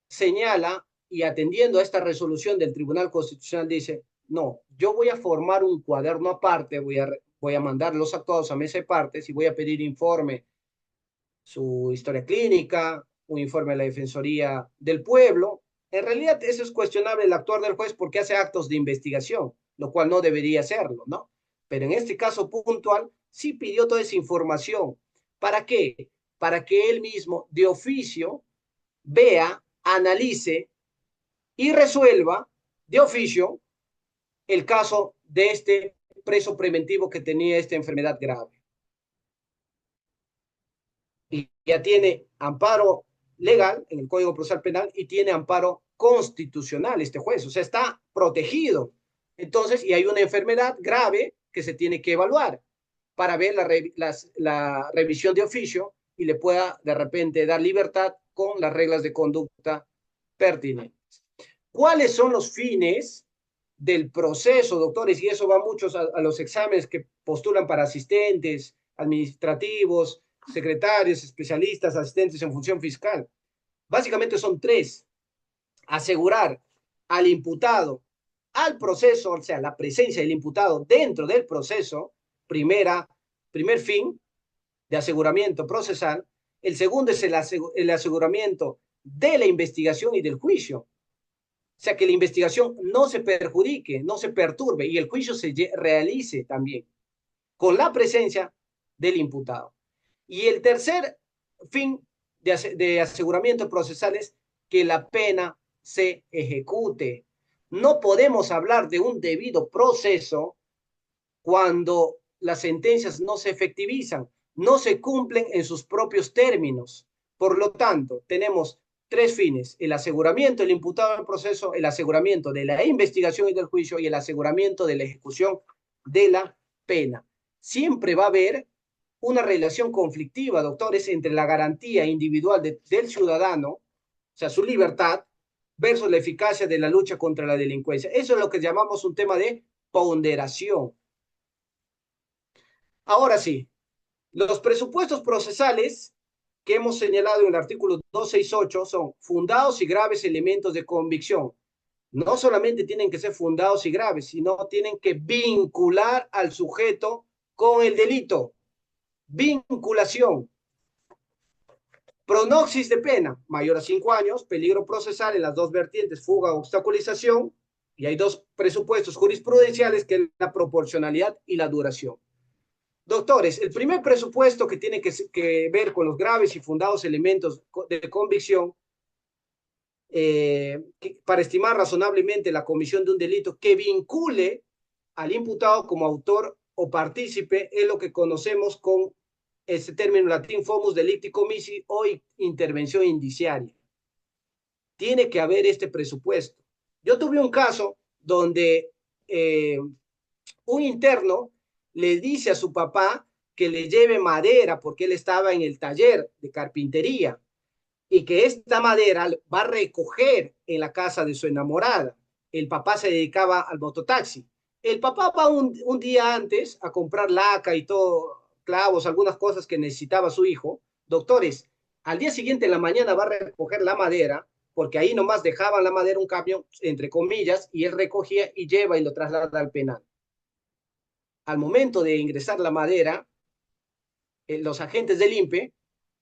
señala y atendiendo a esta resolución del Tribunal Constitucional dice, no, yo voy a formar un cuaderno aparte, voy a mandar los actuados a mesa de partes y voy a pedir informe, su historia clínica, un informe a la Defensoría del Pueblo. En realidad eso es cuestionable el actuar del juez porque hace actos de investigación, lo cual no debería hacerlo, ¿no? Pero en este caso puntual sí pidió toda esa información. ¿Para qué? Para que él mismo de oficio vea, analice y resuelva de oficio el caso de este preso preventivo que tenía esta enfermedad grave. Y ya tiene amparo legal en el Código Procesal Penal y tiene amparo constitucional este juez, o sea, está protegido. Entonces, y hay una enfermedad grave que se tiene que evaluar para ver la revisión de oficio y le pueda de repente dar libertad con las reglas de conducta pertinentes. ¿Cuáles son los fines del proceso, doctores? Y eso va muchos a los exámenes que postulan para asistentes administrativos, secretarios, especialistas, asistentes en función fiscal. Básicamente son 3. Asegurar al imputado al proceso, o sea, la presencia del imputado dentro del proceso, primer fin de aseguramiento procesal. El segundo es el aseguramiento de la investigación y del juicio. O sea, que la investigación no se perjudique, no se perturbe y el juicio se realice también con la presencia del imputado. Y el tercer fin de aseguramiento procesal es que la pena se ejecute. No podemos hablar de un debido proceso cuando las sentencias no se efectivizan, no se cumplen en sus propios términos. Por lo tanto, tenemos 3 fines: el aseguramiento del imputado del proceso, el aseguramiento de la investigación y del juicio y el aseguramiento de la ejecución de la pena. Siempre va a haber una relación conflictiva, doctores, entre la garantía individual del ciudadano, o sea, su libertad, versus la eficacia de la lucha contra la delincuencia. Eso es lo que llamamos un tema de ponderación. Ahora sí, los presupuestos procesales que hemos señalado en el artículo 268 son fundados y graves elementos de convicción. No solamente tienen que ser fundados y graves, sino tienen que vincular al sujeto con el delito. Vinculación. Pronoxis de pena, mayor a 5 años, peligro procesal en las dos vertientes, fuga o obstaculización, y hay dos presupuestos jurisprudenciales que es la proporcionalidad y la duración. Doctores, el primer presupuesto que tiene que ver con los graves y fundados elementos de convicción para estimar razonablemente la comisión de un delito que vincule al imputado como autor o partícipe es lo que conocemos con este término latín fomus delicti comissi o intervención indiciaria. Tiene que haber este presupuesto. Yo tuve un caso donde un interno le dice a su papá que le lleve madera porque él estaba en el taller de carpintería y que esta madera va a recoger en la casa de su enamorada. El papá se dedicaba al mototaxi. El papá va un día antes a comprar laca y todo, clavos, algunas cosas que necesitaba su hijo. Doctores, al día siguiente en la mañana va a recoger la madera, porque ahí nomás dejaban la madera un camión, entre comillas, y él recogía y lleva y lo traslada al penal. Al momento de ingresar la madera, los agentes del INPE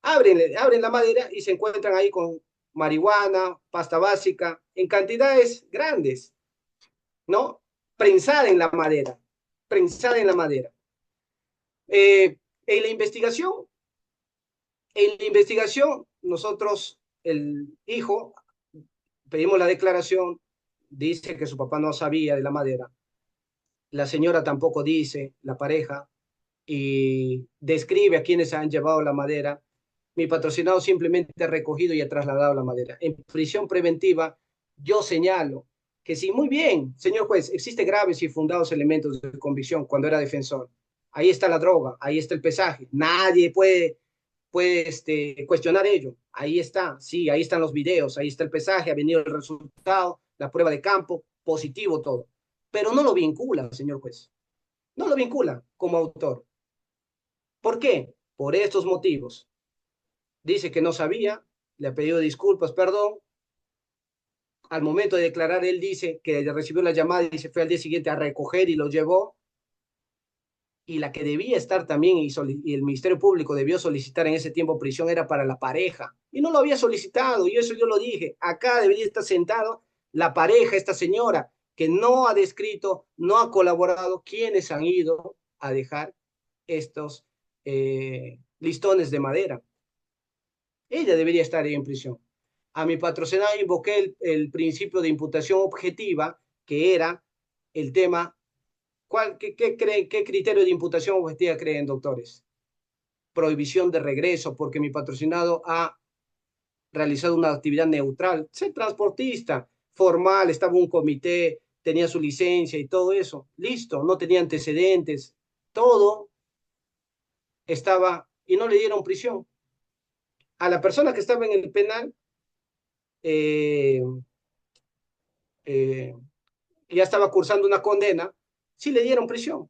abren la madera y se encuentran ahí con marihuana, pasta básica, en cantidades grandes, ¿no? Prensada en la madera, prensada en la madera. En la investigación, nosotros, el hijo, pedimos la declaración, dice que su papá no sabía de la madera, la señora tampoco dice, la pareja, y describe a quienes han llevado la madera. Mi patrocinado simplemente ha recogido y ha trasladado la madera. En prisión preventiva, yo señalo que sí, muy bien, señor juez, existen graves y fundados elementos de convicción cuando era defensor. Ahí está la droga, ahí está el pesaje. Nadie puede cuestionar ello. Ahí está, sí, ahí están los videos, ahí está el pesaje, ha venido el resultado, la prueba de campo, positivo todo. Pero no lo vincula, señor juez. No lo vincula como autor. ¿Por qué? Por estos motivos. Dice que no sabía, le ha pedido disculpas, perdón. Al momento de declarar, él dice que recibió la llamada y se fue al día siguiente a recoger y lo llevó. Y la que debía estar también y el Ministerio Público debió solicitar en ese tiempo prisión era para la pareja. Y no lo había solicitado, y eso yo lo dije. Acá debería estar sentado la pareja, esta señora, que no ha descrito, no ha colaborado, quienes han ido a dejar estos listones de madera. Ella debería estar ahí en prisión. A mi patrocinado invoqué el principio de imputación objetiva, que era el tema. ¿Qué criterio de imputación objetiva creen, doctores? Prohibición de regreso, porque mi patrocinado ha realizado una actividad neutral. Ser transportista, formal, estaba en un comité, tenía su licencia y todo eso. Listo, no tenía antecedentes. Todo estaba y no le dieron prisión. A la persona que estaba en el penal, eh, eh, ya estaba cursando una condena, sí le dieron prisión,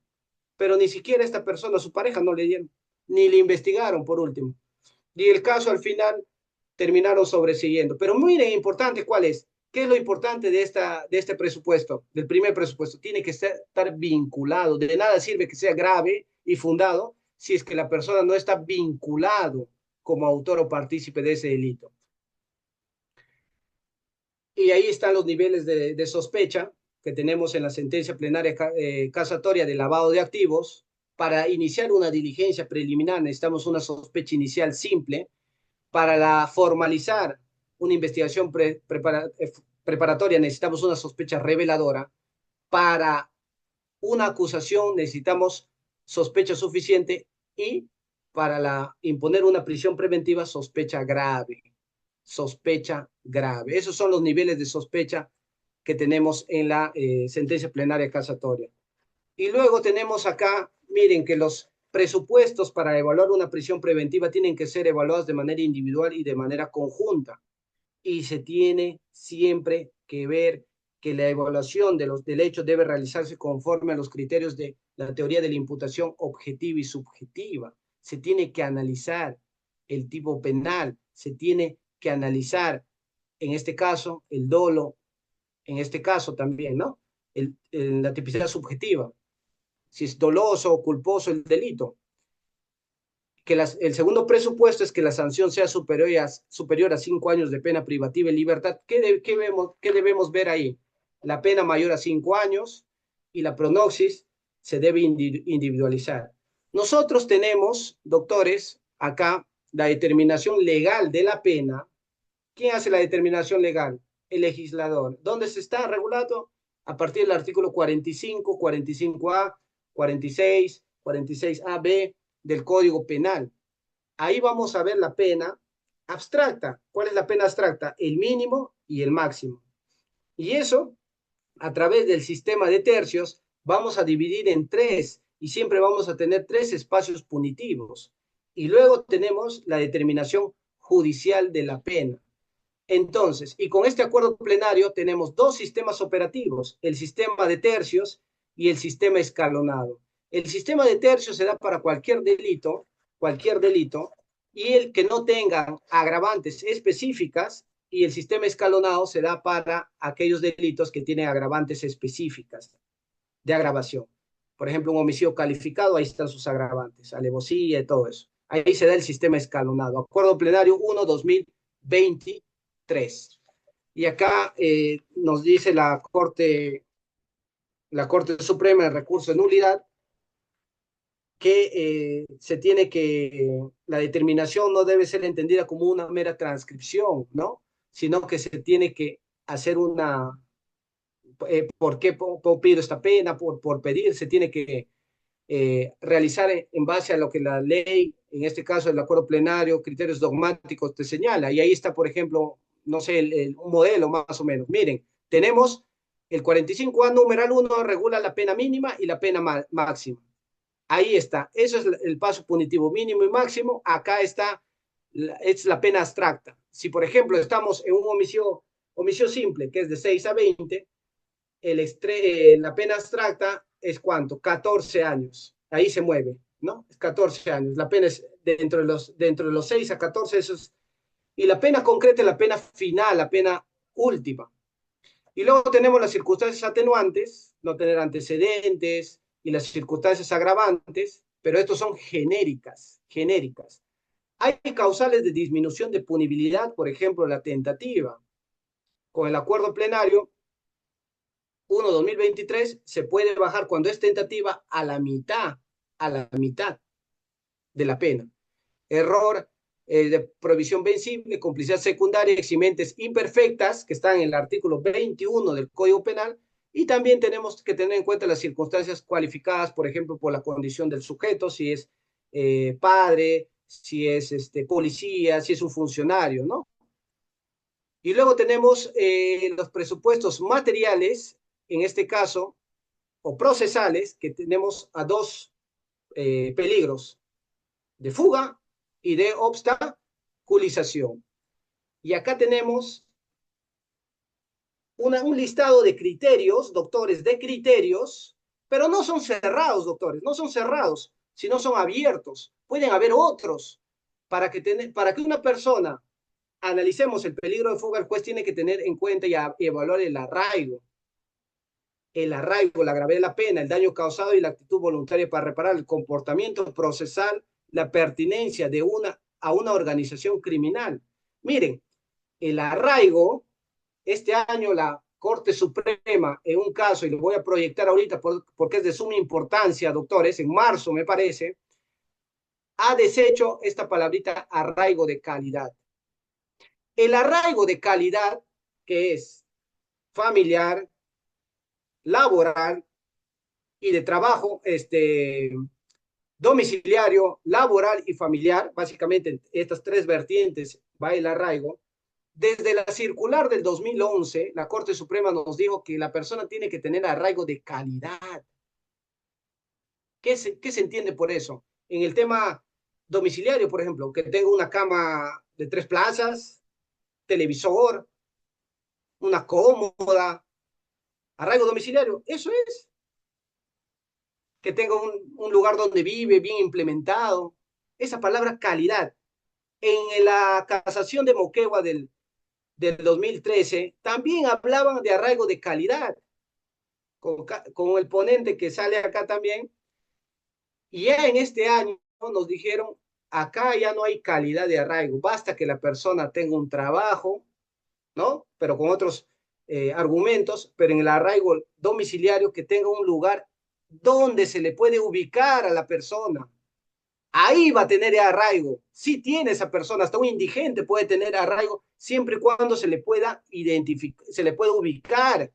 pero ni siquiera esta persona, su pareja, no le dieron, ni le investigaron por último. Y el caso al final terminaron sobresiguiendo. Pero miren, importante, ¿cuál es? ¿Qué es lo importante de este presupuesto, del primer presupuesto? Tiene que estar vinculado. De nada sirve que sea grave y fundado si es que la persona no está vinculado como autor o partícipe de ese delito. Y ahí están los niveles de sospecha que tenemos en la sentencia plenaria casatoria de lavado de activos. Para iniciar una diligencia preliminar necesitamos una sospecha inicial simple. Para formalizar una investigación preparatoria necesitamos una sospecha reveladora. Para una acusación necesitamos sospecha suficiente y para imponer una prisión preventiva, sospecha grave. Sospecha grave. Esos son los niveles de sospecha que tenemos en la sentencia plenaria casatoria. Y luego tenemos acá, miren que los presupuestos para evaluar una prisión preventiva tienen que ser evaluados de manera individual y de manera conjunta. y se tiene siempre que ver que la evaluación del hecho debe realizarse conforme a los criterios de la teoría de la imputación objetiva y subjetiva. Se tiene que analizar el tipo penal, se tiene que analizar, en este caso, el dolo, en este caso también, ¿no? La tipicidad subjetiva, si es doloso o culposo el delito. Que el segundo presupuesto es que la sanción sea superior a 5 años de pena privativa de libertad. ¿Qué debemos ver ahí? La pena mayor a 5 años y la pronoxis se debe individualizar. Nosotros tenemos, doctores, acá la determinación legal de la pena. ¿Quién hace la determinación legal? El legislador. ¿Dónde se está regulado? A partir del artículo 45, 45A, 46, 46AB del Código Penal. Ahí vamos a ver la pena abstracta. ¿Cuál es la pena abstracta? El mínimo y el máximo. Y eso, a través del sistema de tercios, vamos a dividir en tres y siempre vamos a tener tres espacios punitivos. Y luego tenemos la determinación judicial de la pena. Entonces, y con este acuerdo plenario tenemos dos sistemas operativos, el sistema de tercios y el sistema escalonado. El sistema de tercios se da para cualquier delito, y el que no tenga agravantes específicas, y el sistema escalonado se da para aquellos delitos que tienen agravantes específicas de agravación. Por ejemplo, un homicidio calificado, ahí están sus agravantes, alevosía y todo eso. Ahí se da el sistema escalonado. Acuerdo plenario 1/2023. Y acá nos dice la Corte Suprema de Recurso de Nulidad que la determinación no debe ser entendida como una mera transcripción, ¿no? Sino que se tiene que hacer ¿por qué pido esta pena? Por pedir, se tiene que realizar en base a lo que la ley, en este caso el acuerdo plenario, criterios dogmáticos te señala. Y ahí está, por ejemplo, no sé, un modelo más o menos. Miren, tenemos el 45A numeral 1 regula la pena mínima y la pena máxima. Ahí está, eso es el paso punitivo mínimo y máximo. Acá está, es la pena abstracta. Si, por ejemplo, estamos en un homicidio simple, que es de 6 a 20, la pena abstracta es ¿cuánto? 14 años. Ahí se mueve, ¿no? Es 14 años. La pena es dentro de los 6 a 14, eso es. Y la pena concreta es la pena final, la pena última. Y luego tenemos las circunstancias atenuantes, no tener antecedentes y las circunstancias agravantes, pero estos son genéricas, genéricas. Hay causales de disminución de punibilidad, por ejemplo, la tentativa. Con el acuerdo plenario 1/2023 se puede bajar cuando es tentativa a la mitad de la pena. Error de provisión vencible, complicidad secundaria, eximentes imperfectas, que están en el artículo 21 del Código Penal, y también tenemos que tener en cuenta las circunstancias cualificadas, por ejemplo, por la condición del sujeto, si es padre, si es policía, si es un funcionario, ¿no? Y luego tenemos los presupuestos materiales, en este caso, o procesales, que tenemos a dos peligros, de fuga y de obstaculización. Y acá tenemos un listado de criterios, doctores, de criterios, pero no son cerrados, doctores, no son cerrados, sino son abiertos. Pueden haber otros. Para que una persona analicemos el peligro de fuga, el juez tiene que tener en cuenta y evaluar la gravedad de la pena, el daño causado y la actitud voluntaria para reparar, el comportamiento procesal, la pertinencia a una organización criminal. Miren, el arraigo, este año la Corte Suprema, en un caso, y lo voy a proyectar ahorita porque es de suma importancia, doctores, en marzo me parece, ha deshecho esta palabrita arraigo de calidad. El arraigo de calidad, que es familiar, laboral y de trabajo, domiciliario, laboral y familiar, básicamente estas tres vertientes va el arraigo. Desde la circular del 2011, la Corte Suprema nos dijo que la persona tiene que tener arraigo de calidad. ¿Qué se entiende por eso? En el tema domiciliario, por ejemplo, que tengo una cama de 3 plazas, televisor, una cómoda, arraigo domiciliario, eso es, que tenga un lugar donde vive, bien implementado. Esa palabra calidad. En la casación de Moquegua del 2013, también hablaban de arraigo de calidad, con el ponente que sale acá también, y ya en este año nos dijeron, acá ya no hay calidad de arraigo, basta que la persona tenga un trabajo, ¿no? Pero con otros argumentos, pero en el arraigo domiciliario que tenga un lugar donde se le puede ubicar a la persona. Ahí va a tener arraigo. Sí tiene esa persona, hasta un indigente puede tener arraigo siempre y cuando se le pueda identificar, se le pueda ubicar.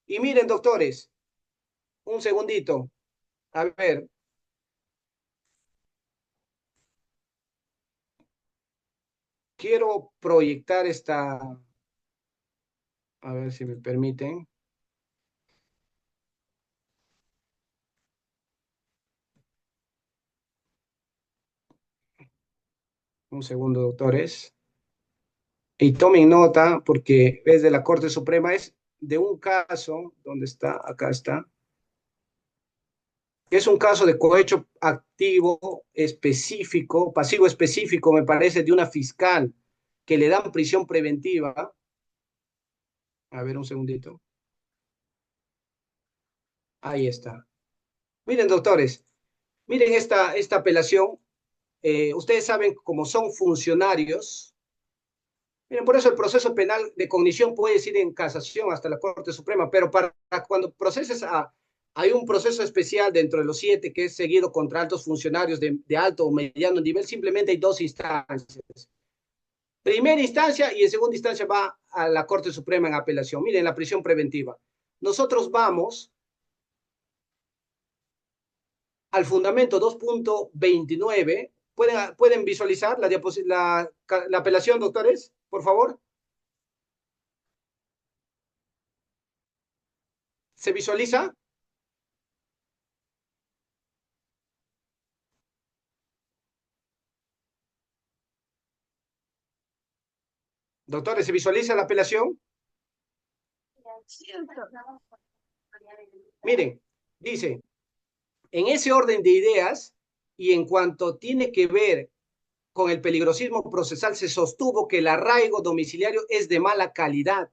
Y miren, doctores, un segundito. A ver, quiero proyectar a ver si me permiten. Un segundo, doctores. Y tomen nota, porque es de la Corte Suprema, es de un caso, ¿dónde está? Acá está. Es un caso de cohecho activo específico, pasivo específico, me parece, de una fiscal que le dan prisión preventiva. A ver, un segundito. Ahí está. Miren, doctores, miren esta apelación. Ustedes saben cómo son funcionarios. Miren, por eso el proceso penal de cognición puede ir en casación hasta la Corte Suprema, pero para cuando proceses hay un proceso especial dentro de los 7 que es seguido contra altos funcionarios de alto o mediano nivel, simplemente hay 2 instancias. Primera instancia y en segunda instancia va a la Corte Suprema en apelación. Miren, la prisión preventiva. Nosotros vamos al fundamento 2.29. ¿Pueden visualizar la apelación, doctores? Por favor. ¿Se visualiza? Doctores, ¿se visualiza la apelación? Miren, dice, en ese orden de ideas y en cuanto tiene que ver con el peligrosismo procesal, se sostuvo que el arraigo domiciliario es de mala calidad.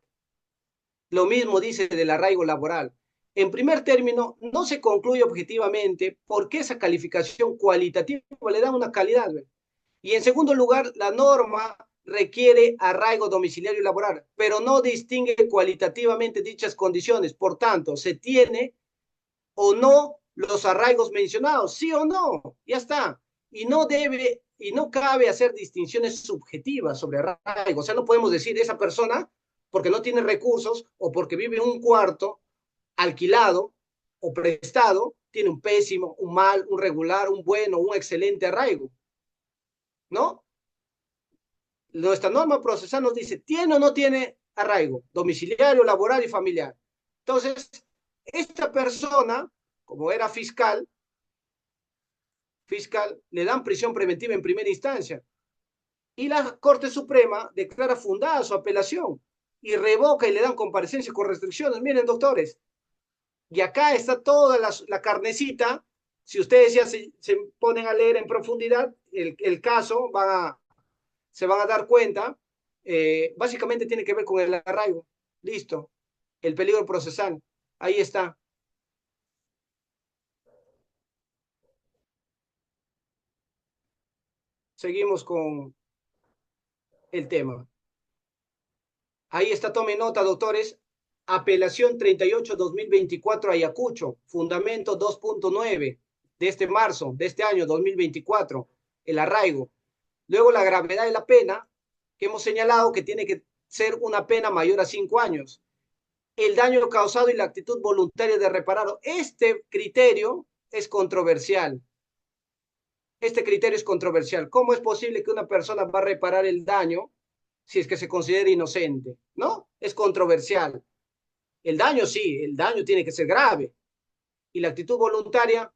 Lo mismo dice del arraigo laboral. En primer término, no se concluye objetivamente por qué esa calificación cualitativa le da una calidad. Y en segundo lugar, la norma requiere arraigo domiciliario y laboral, pero no distingue cualitativamente dichas condiciones. Por tanto, se tiene o no los arraigos mencionados, sí o no, ya está. Y no cabe hacer distinciones subjetivas sobre arraigo. O sea, no podemos decir esa persona porque no tiene recursos o porque vive en un cuarto alquilado o prestado, tiene un pésimo, un mal, un regular, un bueno, un excelente arraigo, ¿no? Nuestra norma procesal nos dice, ¿tiene o no tiene arraigo domiciliario, laboral y familiar? Entonces, esta persona, como era fiscal, le dan prisión preventiva en primera instancia. Y la Corte Suprema declara fundada su apelación y revoca y le dan comparecencia con restricciones. Miren, doctores, y acá está toda la carnecita. Si ustedes ya se ponen a leer en profundidad el caso, se van a dar cuenta. Básicamente tiene que ver con el arraigo. Listo. El peligro procesal. Ahí está. Seguimos con el tema. Ahí está, tome nota, doctores. Apelación 38-2024 Ayacucho, fundamento 2.9 de este marzo, de este año 2024, el arraigo. Luego la gravedad de la pena, que hemos señalado que tiene que ser una pena mayor a 5 años. El daño causado y la actitud voluntaria de repararlo. Este criterio es controversial. Este criterio es controversial. ¿Cómo es posible que una persona va a reparar el daño si es que se considera inocente? ¿No? Es controversial. El daño sí, el daño tiene que ser grave. Y la actitud voluntaria,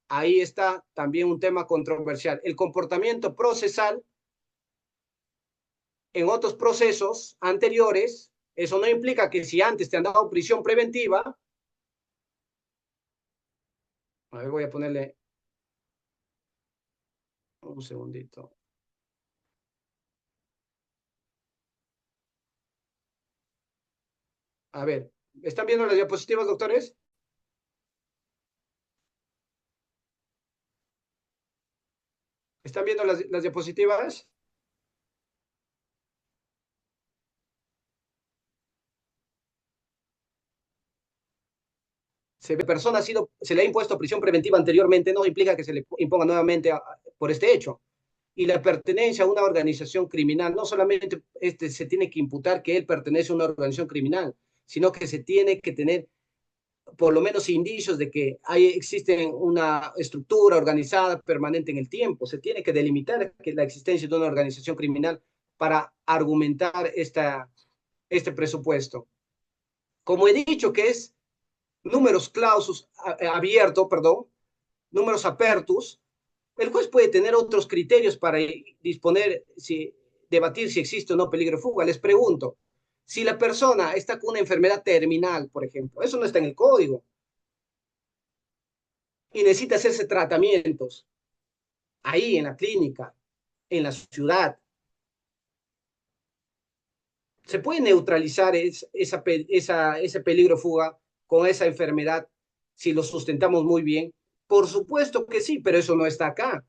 ahí está también un tema controversial. El comportamiento procesal en otros procesos anteriores, eso no implica que si antes te han dado prisión preventiva, a ver, voy a ponerle un segundito. A ver, ¿están viendo las diapositivas, doctores? ¿Están viendo las diapositivas? Si la persona ha sido, se le ha impuesto prisión preventiva anteriormente, no implica que se le imponga nuevamente por este hecho. Y la pertenencia a una organización criminal, no solamente se tiene que imputar que él pertenece a una organización criminal, sino que se tiene que tener por lo menos indicios de que existe una estructura organizada permanente en el tiempo. Se tiene que delimitar que la existencia de una organización criminal para argumentar este presupuesto. Como he dicho que es números clausus abierto, perdón, números apertus, el juez puede tener otros criterios para disponer, debatir si existe o no peligro de fuga. Les pregunto, si la persona está con una enfermedad terminal, por ejemplo, eso no está en el código, y necesita hacerse tratamientos ahí en la clínica, en la ciudad, ¿se puede neutralizar ese peligro de fuga con esa enfermedad si lo sustentamos muy bien? Por supuesto que sí, pero eso no está acá.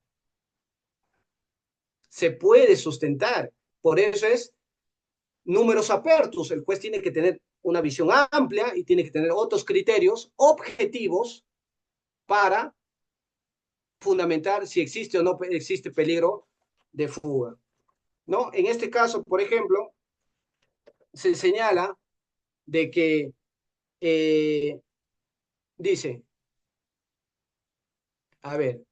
Se puede sustentar. Por eso es números apertos. El juez tiene que tener una visión amplia y tiene que tener otros criterios objetivos para fundamentar si existe o no existe peligro de fuga, ¿no? En este caso, por ejemplo, se señala de que dice, a ver,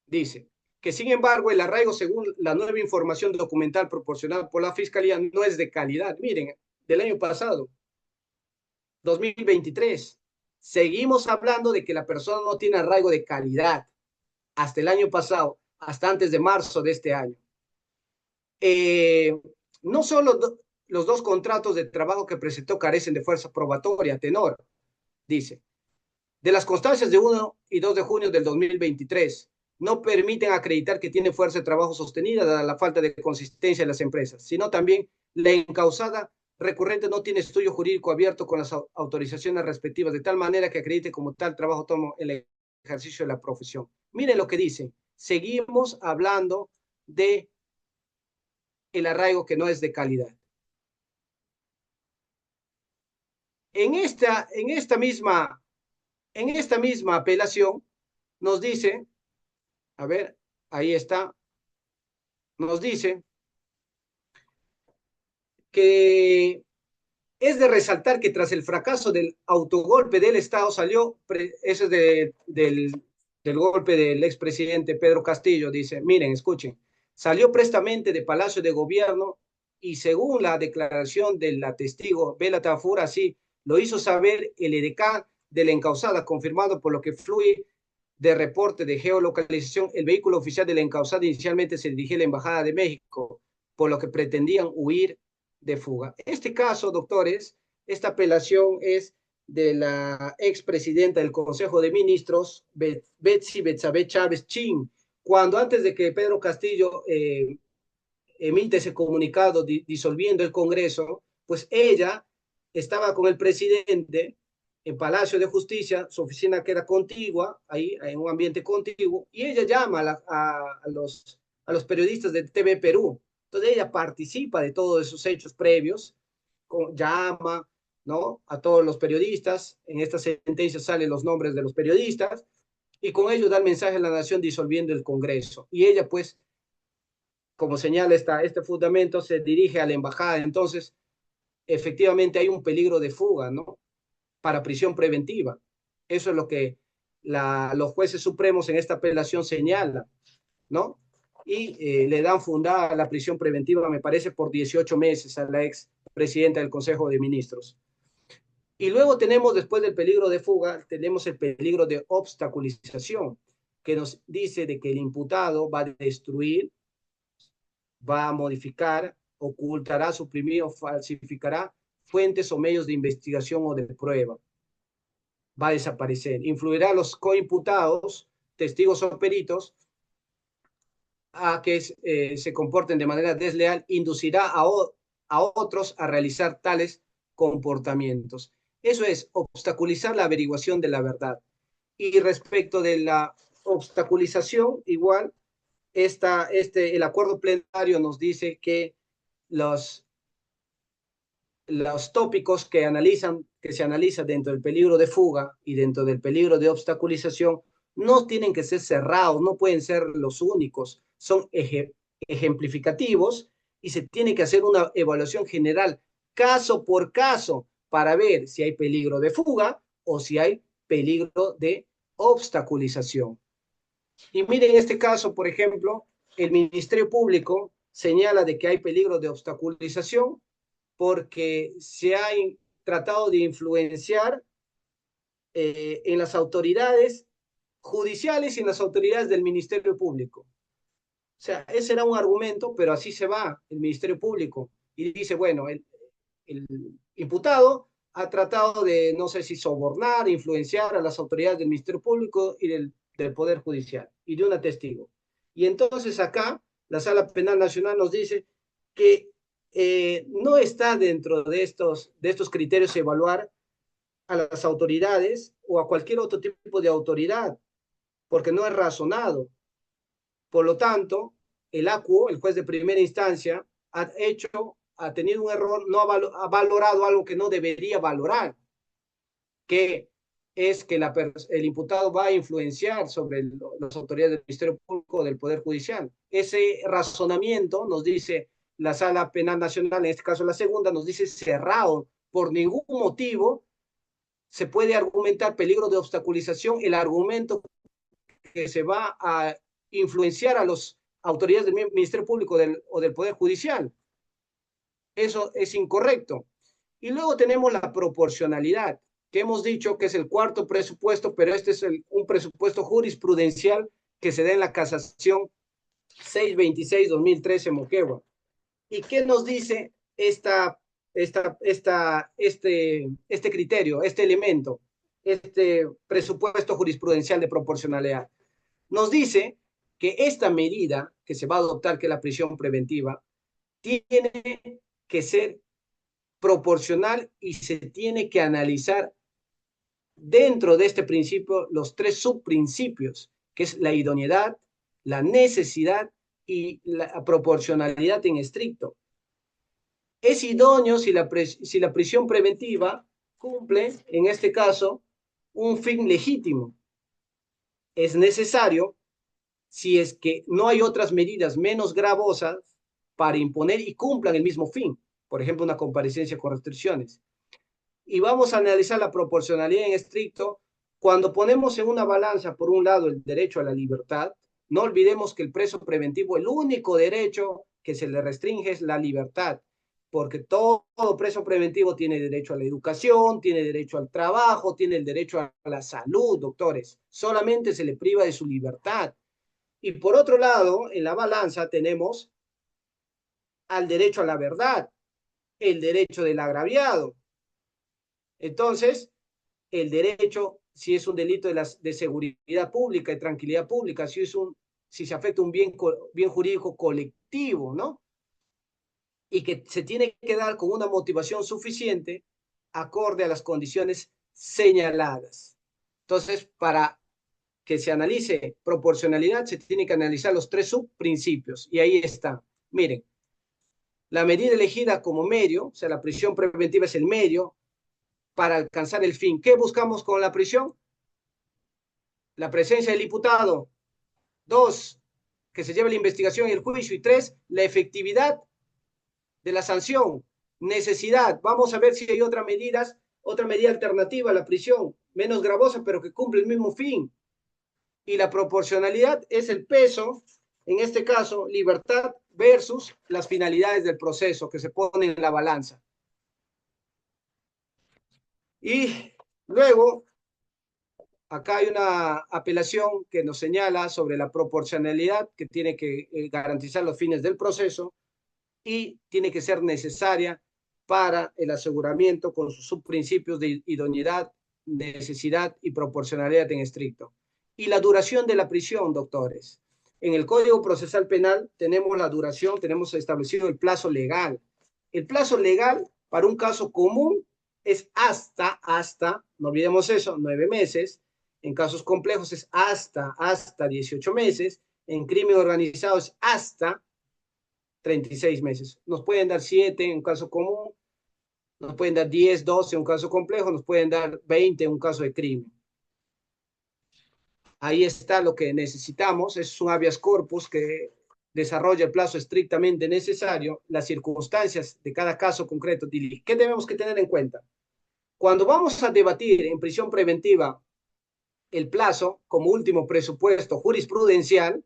dice que sin embargo el arraigo según la nueva información documental proporcionada por la Fiscalía no es de calidad. Miren, del año pasado, 2023, seguimos hablando de que la persona no tiene arraigo de calidad hasta el año pasado, hasta antes de marzo de este año. No solo los dos contratos de trabajo que presentó carecen de fuerza probatoria, tenor, dice, de las constancias de 1 y 2 de junio del 2023, no permiten acreditar que tiene fuerza de trabajo sostenida dada la falta de consistencia de las empresas, sino también la encausada recurrente no tiene estudio jurídico abierto con las autorizaciones respectivas, de tal manera que acredite como tal trabajo tomo el ejercicio de la profesión. Miren lo que dice, seguimos hablando de el arraigo que no es de calidad. En esta misma apelación nos dice, a ver, ahí está, nos dice que es de resaltar que tras el fracaso del autogolpe del Estado salió, eso es del golpe del expresidente Pedro Castillo, dice, miren, escuchen, salió prestamente de Palacio de Gobierno y según la declaración de la testigo Bela Tafur, así lo hizo saber el EDK de la encausada, confirmado por lo que fluye de reporte de geolocalización, el vehículo oficial de la encausada inicialmente se dirigía a la Embajada de México, por lo que pretendían huir de fuga. Este caso, doctores, esta apelación es de la expresidenta del Consejo de Ministros, Betsy Betsabe Chávez Chin, cuando antes de que Pedro Castillo emite ese comunicado disolviendo el Congreso, pues ella estaba con el presidente en Palacio de Justicia, su oficina queda contigua, ahí en un ambiente contiguo, y ella llama a los periodistas de TV Perú. Entonces ella participa de todos esos hechos previos, llama, ¿no?, a todos los periodistas, en esta sentencia salen los nombres de los periodistas, y con ello da el mensaje a la nación disolviendo el Congreso. Y ella, pues, como señala este fundamento, se dirige a la embajada. Entonces, efectivamente hay un peligro de fuga, ¿no?, para prisión preventiva. Eso es lo que los jueces supremos en esta apelación señalan, ¿no? Y le dan fundada la prisión preventiva, me parece, por 18 meses a la ex presidenta del Consejo de Ministros. Y luego tenemos, después del peligro de fuga, tenemos el peligro de obstaculización, que nos dice de que el imputado va a destruir, va a modificar ocultará, suprimir o falsificará fuentes o medios de investigación o de prueba. Va a desaparecer. Influirá a los coimputados, testigos o peritos, a que se comporten de manera desleal, inducirá a otros a realizar tales comportamientos. Eso es obstaculizar la averiguación de la verdad. Y respecto de la obstaculización, igual, el acuerdo plenario nos dice que los tópicos que se analizan dentro del peligro de fuga y dentro del peligro de obstaculización no tienen que ser cerrados, no pueden ser los únicos, son ejemplificativos y se tiene que hacer una evaluación general, caso por caso, para ver si hay peligro de fuga o si hay peligro de obstaculización. Y miren, en este caso, por ejemplo, el Ministerio Público señala de que hay peligro de obstaculización porque se ha tratado de influenciar en las autoridades judiciales y en las autoridades del Ministerio Público. O sea, ese era un argumento, pero así se va el Ministerio Público y dice, bueno, el imputado ha tratado de, no sé si sobornar, influenciar a las autoridades del Ministerio Público y del Poder Judicial y de una testigo. Y entonces acá la Sala Penal Nacional nos dice que no está dentro de estos criterios evaluar a las autoridades o a cualquier otro tipo de autoridad, porque no es razonado. Por lo tanto, el ACUO, el juez de primera instancia, ha tenido un error, no ha valorado algo que no debería valorar, que es que el imputado va a influenciar sobre las autoridades del Ministerio Público o del Poder Judicial. Ese razonamiento nos dice la Sala Penal Nacional, en este caso la segunda, nos dice cerrado, por ningún motivo se puede argumentar peligro de obstaculización, el argumento que se va a influenciar a las autoridades del Ministerio Público o del Poder Judicial. Eso es incorrecto. Y luego tenemos la proporcionalidad, que hemos dicho que es el cuarto presupuesto, pero este es un presupuesto jurisprudencial que se da en la casación 626-2013 Moquegua. ¿Y qué nos dice este criterio, este elemento, este presupuesto jurisprudencial de proporcionalidad? Nos dice que esta medida que se va a adoptar, que es la prisión preventiva, tiene que ser proporcional y se tiene que analizar dentro de este principio los tres subprincipios, que es la idoneidad, la necesidad y la proporcionalidad en estricto. Es idóneo si la prisión preventiva cumple, en este caso, un fin legítimo. Es necesario si es que no hay otras medidas menos gravosas para imponer y cumplan el mismo fin. Por ejemplo, una comparecencia con restricciones. Y vamos a analizar la proporcionalidad en estricto. Cuando ponemos en una balanza, por un lado, el derecho a la libertad, no olvidemos que el preso preventivo, el único derecho que se le restringe es la libertad, porque todo preso preventivo tiene derecho a la educación, tiene derecho al trabajo, tiene el derecho a la salud, doctores. Solamente se le priva de su libertad. Y por otro lado, en la balanza tenemos al derecho a la verdad, el derecho del agraviado. Entonces, el derecho, si es un delito de seguridad pública y tranquilidad pública, si se afecta un bien jurídico colectivo, ¿no? Y que se tiene que dar con una motivación suficiente acorde a las condiciones señaladas. Entonces, para que se analice proporcionalidad, se tiene que analizar los tres subprincipios. Y ahí está. Miren, la medida elegida como medio, o sea, la prisión preventiva es el medio para alcanzar el fin. ¿Qué buscamos con la prisión? La presencia del imputado. 2, que se lleve la investigación y el juicio. Y 3, la efectividad de la sanción. Necesidad. Vamos a ver si hay otra medida alternativa a la prisión, menos gravosa, pero que cumple el mismo fin. Y la proporcionalidad es el peso, en este caso, libertad versus las finalidades del proceso que se ponen en la balanza. Y luego, acá hay una apelación que nos señala sobre la proporcionalidad que tiene que garantizar los fines del proceso. y tiene que ser necesaria para el aseguramiento con sus subprincipios de idoneidad, necesidad y proporcionalidad en estricto. Y la duración de la prisión, doctores. En el Código Procesal Penal tenemos la duración, tenemos establecido el plazo legal. El plazo legal para un caso común es hasta, no olvidemos eso, 9 meses. En casos complejos es hasta 18 meses. En crimen organizado es hasta 36 meses. Nos pueden dar 7 en un caso común, nos pueden dar 10, 12 en un caso complejo, nos pueden dar 20 en un caso de crimen. Ahí está lo que necesitamos, es un habeas corpus que desarrolla el plazo estrictamente necesario, las circunstancias de cada caso concreto. ¿Qué tenemos que tener en cuenta? Cuando vamos a debatir en prisión preventiva el plazo como último presupuesto jurisprudencial,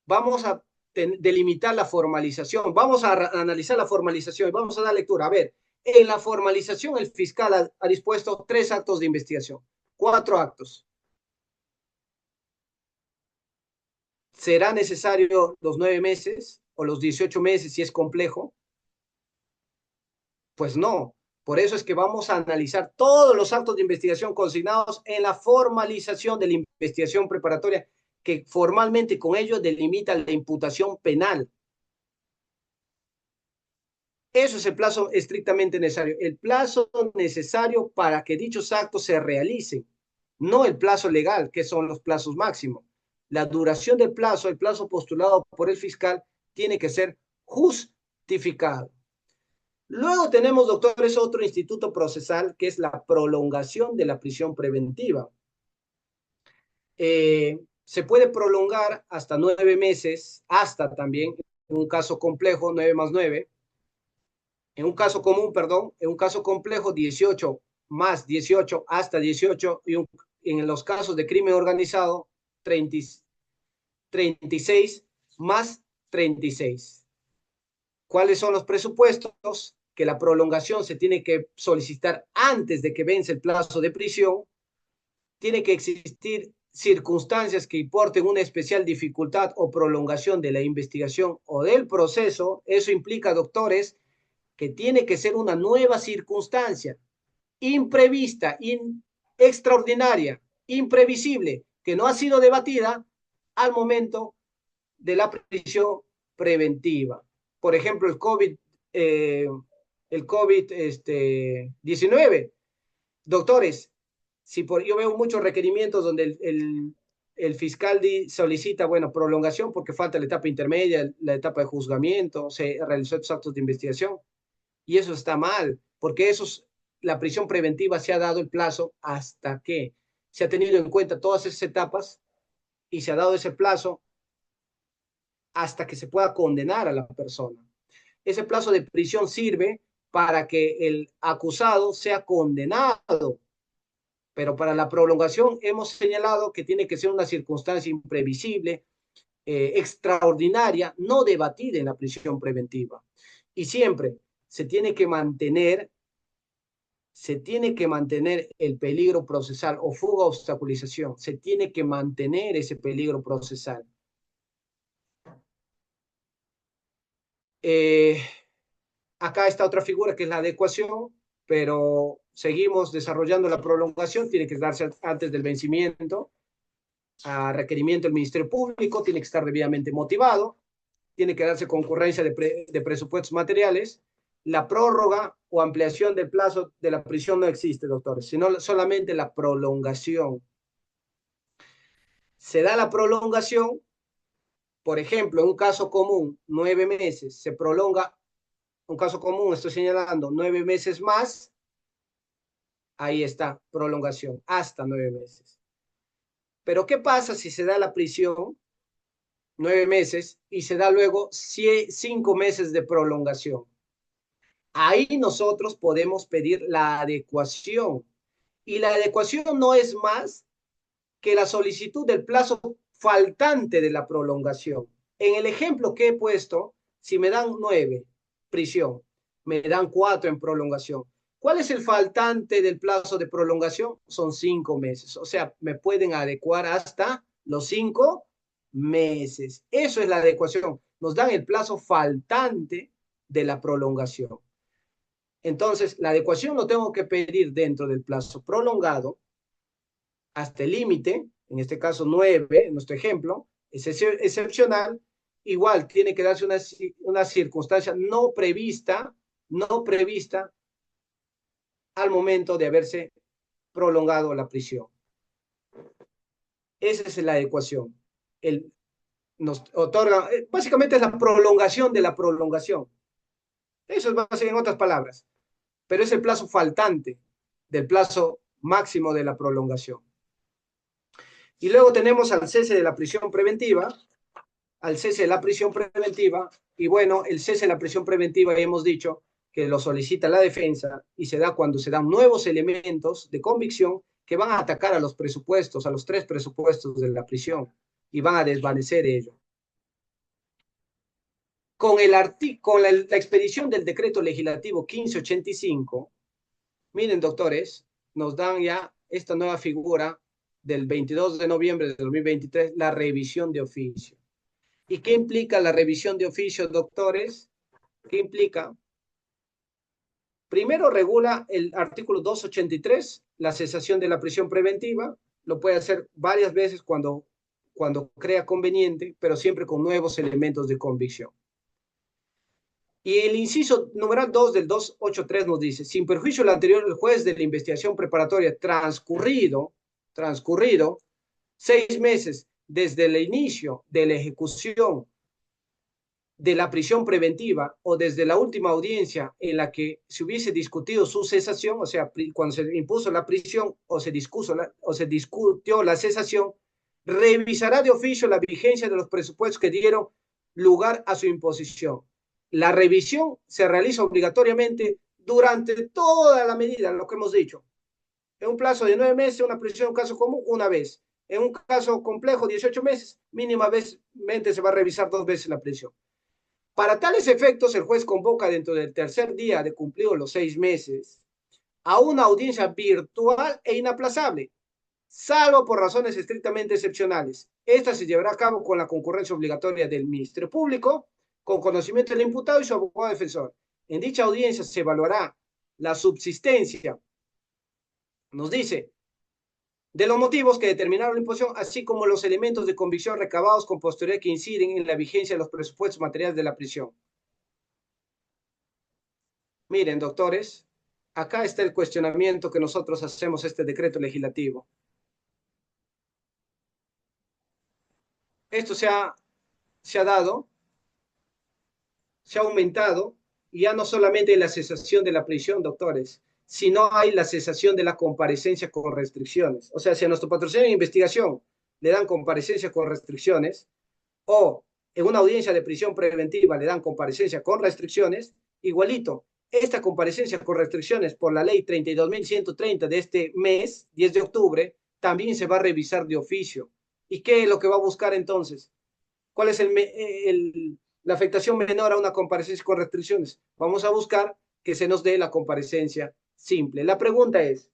vamos a delimitar la formalización, vamos a analizar la formalización y vamos a dar lectura. A ver, en la formalización el fiscal ha dispuesto 3 actos de investigación, 4 actos. ¿Será necesario los 9 meses o los 18 meses si es complejo? Pues no. Por eso es que vamos a analizar todos los actos de investigación consignados en la formalización de la investigación preparatoria, que formalmente con ello delimita la imputación penal. Eso es el plazo estrictamente necesario, el plazo necesario para que dichos actos se realicen, no el plazo legal, que son los plazos máximos. La duración del plazo, el plazo postulado por el fiscal, tiene que ser justificado. Luego tenemos, doctores, otro instituto procesal que es la prolongación de la prisión preventiva. Se puede prolongar hasta 9 meses, hasta también, en un caso complejo, 9 más 9. En un caso común, perdón, en un caso complejo, 18 más 18 hasta 18, y en los casos de crimen organizado, 36 más 36. ¿Cuáles son los presupuestos? Que la prolongación se tiene que solicitar antes de que vence el plazo de prisión. Tiene que existir circunstancias que importen una especial dificultad o prolongación de la investigación o del proceso. Eso implica, doctores, que tiene que ser una nueva circunstancia, imprevista, extraordinaria, imprevisible, que no ha sido debatida al momento de la prisión preventiva. Por ejemplo, el COVID-19. Doctores, yo veo muchos requerimientos donde el fiscal solicita, bueno, prolongación porque falta la etapa intermedia, la etapa de juzgamiento, se realizó estos actos de investigación. Y eso está mal, porque la prisión preventiva se ha dado el plazo hasta que se ha tenido en cuenta todas esas etapas y se ha dado ese plazo hasta que se pueda condenar a la persona. Ese plazo de prisión sirve para que el acusado sea condenado, pero para la prolongación hemos señalado que tiene que ser una circunstancia imprevisible, extraordinaria, no debatida en la prisión preventiva. Y siempre se tiene que mantener el peligro procesal o fuga o obstaculización, se tiene que mantener ese peligro procesal. Acá está otra figura que es la adecuación, pero seguimos desarrollando la prolongación, tiene que darse antes del vencimiento, a requerimiento del Ministerio Público, tiene que estar debidamente motivado, tiene que darse concurrencia de presupuestos materiales. La prórroga o ampliación del plazo de la prisión no existe, doctores, sino solamente la prolongación. Se da la prolongación, por ejemplo, en un caso común, 9 meses, se prolonga un caso común, estoy señalando 9 meses más, ahí está, prolongación, hasta 9 meses. Pero ¿qué pasa si se da la prisión 9 meses y se da luego 5 meses de prolongación? Ahí nosotros podemos pedir la adecuación. Y la adecuación no es más que la solicitud del plazo faltante de la prolongación. En el ejemplo que he puesto, si me dan 9, prisión, me dan 4 en prolongación. ¿Cuál es el faltante del plazo de prolongación? Son 5 meses. O sea, me pueden adecuar hasta los 5 meses. Eso es la adecuación. Nos dan el plazo faltante de la prolongación. Entonces, la adecuación lo tengo que pedir dentro del plazo prolongado hasta el límite, en este caso 9, en nuestro ejemplo, es excepcional, igual tiene que darse una circunstancia no prevista al momento de haberse prolongado la prisión. Esa es la adecuación. Nos otorga, básicamente es la prolongación de la prolongación. Eso es básicamente en otras palabras, pero es el plazo faltante del plazo máximo de la prolongación. Y luego tenemos al cese de la prisión preventiva, y bueno, el cese de la prisión preventiva ya hemos dicho que lo solicita la defensa y se da cuando se dan nuevos elementos de convicción que van a atacar a los presupuestos, a los 3 presupuestos de la prisión y van a desvanecer ello. Con la expedición del decreto legislativo 1585, miren, doctores, nos dan ya esta nueva figura del 22 de noviembre de 2023, la revisión de oficio. ¿Y qué implica la revisión de oficio, doctores? ¿Qué implica? Primero regula el artículo 283, la cesación de la prisión preventiva. Lo puede hacer varias veces cuando crea conveniente, pero siempre con nuevos elementos de convicción. Y el inciso numeral 2 del 283 nos dice, sin perjuicio del anterior, el juez de la investigación preparatoria transcurrido 6 meses desde el inicio de la ejecución de la prisión preventiva o desde la última audiencia en la que se hubiese discutido su cesación, o sea, cuando se impuso la prisión o se discutió la cesación, revisará de oficio la vigencia de los presupuestos que dieron lugar a su imposición. La revisión se realiza obligatoriamente durante toda la medida, lo que hemos dicho. En un plazo de 9 meses, una prisión, un caso común, una vez. En un caso complejo, 18 meses, mínimamente se va a revisar 2 veces la prisión. Para tales efectos, el juez convoca dentro del tercer día de cumplidos los 6 meses a una audiencia virtual e inaplazable, salvo por razones estrictamente excepcionales. Esta se llevará a cabo con la concurrencia obligatoria del Ministerio Público, con conocimiento del imputado y su abogado defensor. En dicha audiencia se evaluará la subsistencia, nos dice, de los motivos que determinaron la imposición, así como los elementos de convicción recabados con posterioridad que inciden en la vigencia de los presupuestos materiales de la prisión. Miren, doctores, acá está el cuestionamiento que nosotros hacemos a este decreto legislativo. Esto se ha dado, se ha aumentado, y ya no solamente la cesación de la prisión, doctores, sino hay la cesación de la comparecencia con restricciones. O sea, si a nuestro patrocinio de investigación le dan comparecencia con restricciones, o en una audiencia de prisión preventiva le dan comparecencia con restricciones, igualito, esta comparecencia con restricciones por la ley 32.130 de este mes, 10 de octubre, también se va a revisar de oficio. ¿Y qué es lo que va a buscar entonces? ¿Cuál es la afectación menor a una comparecencia con restricciones? Vamos a buscar que se nos dé la comparecencia simple. La pregunta es,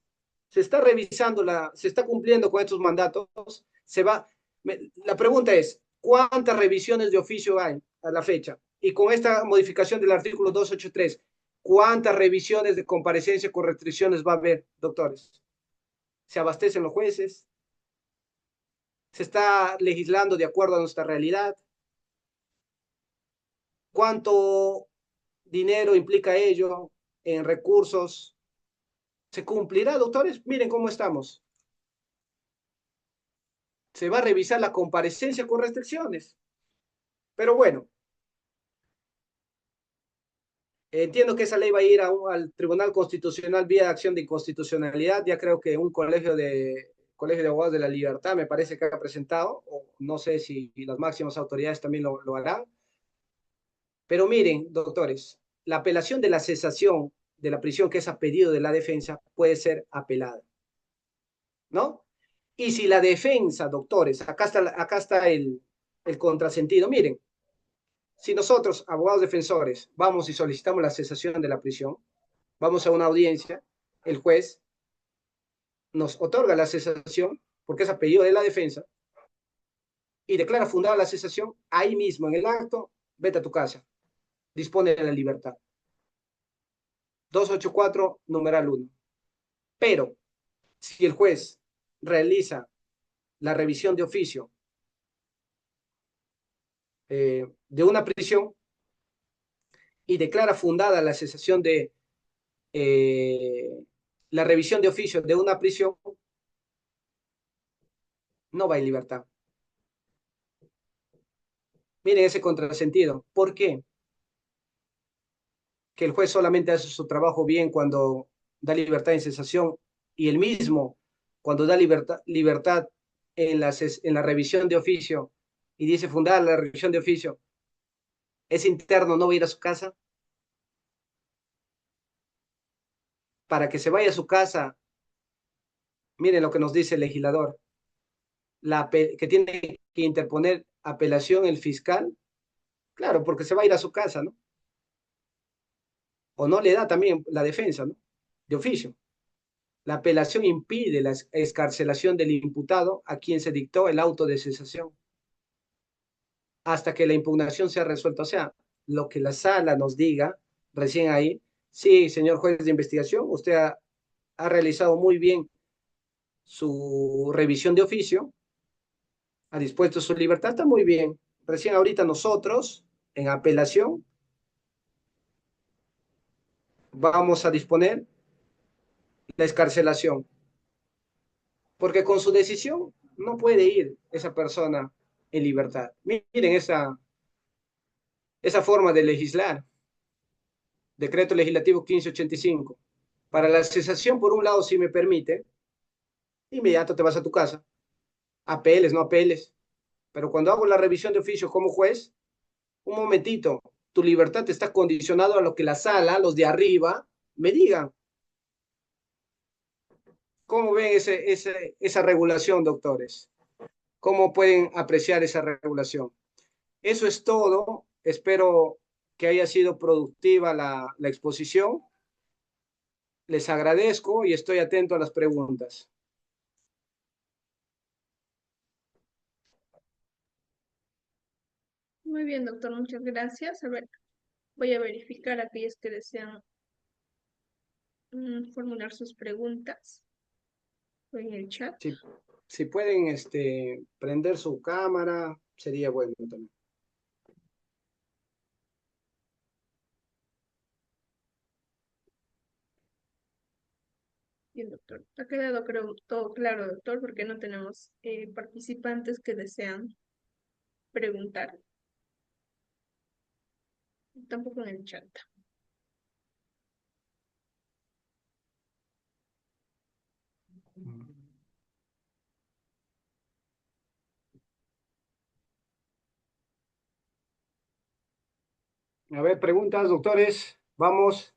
¿se está revisando, se está cumpliendo con estos mandatos? La pregunta es, ¿cuántas revisiones de oficio hay a la fecha? Y con esta modificación del artículo 283, ¿cuántas revisiones de comparecencia con restricciones va a haber, doctores? ¿Se abastecen los jueces? ¿Se está legislando de acuerdo a nuestra realidad? ¿Cuánto dinero implica ello en recursos? ¿Se cumplirá, doctores? Miren cómo estamos. Se va a revisar la comparecencia con restricciones. Pero bueno, entiendo que esa ley va a ir al Tribunal Constitucional vía acción de inconstitucionalidad. Ya creo que un colegio de abogados de la libertad me parece que ha presentado, o no sé si las máximas autoridades también lo harán. Pero miren, doctores, la apelación de la cesación de la prisión, que es a pedido de la defensa, puede ser apelada, ¿no? Y si la defensa, doctores, acá está el contrasentido. Miren, si nosotros, abogados defensores, vamos y solicitamos la cesación de la prisión, vamos a una audiencia, el juez nos otorga la cesación, porque es a pedido de la defensa, y declara fundada la cesación, ahí mismo en el acto, vete a tu casa. dispone de la libertad. 284, numeral 1. Pero si el juez realiza la revisión de oficio de una prisión y declara fundada la cesación de la revisión de oficio de una prisión, no va en libertad. Miren ese contrasentido. ¿Por qué? Que el juez solamente hace su trabajo bien cuando da libertad en cesación y el mismo cuando da libertad en la revisión de oficio y dice fundar la revisión de oficio, ese interno no va a ir a su casa. Para que se vaya a su casa, miren lo que nos dice el legislador, que tiene que interponer apelación el fiscal, claro, porque se va a ir a su casa, ¿no? O no le da también la defensa, ¿no? De oficio. La apelación impide la excarcelación del imputado a quien se dictó el auto de cesación hasta que la impugnación sea resuelta. O sea, lo que la sala nos diga recién ahí, sí, señor juez de investigación, usted ha realizado muy bien su revisión de oficio, ha dispuesto su libertad, está muy bien. Recién ahorita nosotros, en apelación, vamos a disponer la excarcelación, porque con su decisión no puede ir esa persona en libertad. Miren esa forma de legislar. Decreto legislativo 1585. Para la cesación, por un lado, si me permite, inmediato te vas a tu casa. Apeles, no apeles. Pero cuando hago la revisión de oficio como juez, un momentito, tu libertad está condicionado a lo que la sala, los de arriba, me digan. ¿Cómo ven esa regulación, doctores? ¿Cómo pueden apreciar esa regulación? Eso es todo. Espero que haya sido productiva la exposición. Les agradezco y estoy atento a las preguntas. Muy bien, doctor, muchas gracias. A ver, voy a verificar aquellos que desean formular sus preguntas en el chat. Si pueden prender su cámara, sería bueno también. Bien, doctor. Ha quedado, creo, todo claro, doctor, porque no tenemos participantes que desean preguntar. Tampoco en el chat. A ver, preguntas, doctores. Vamos.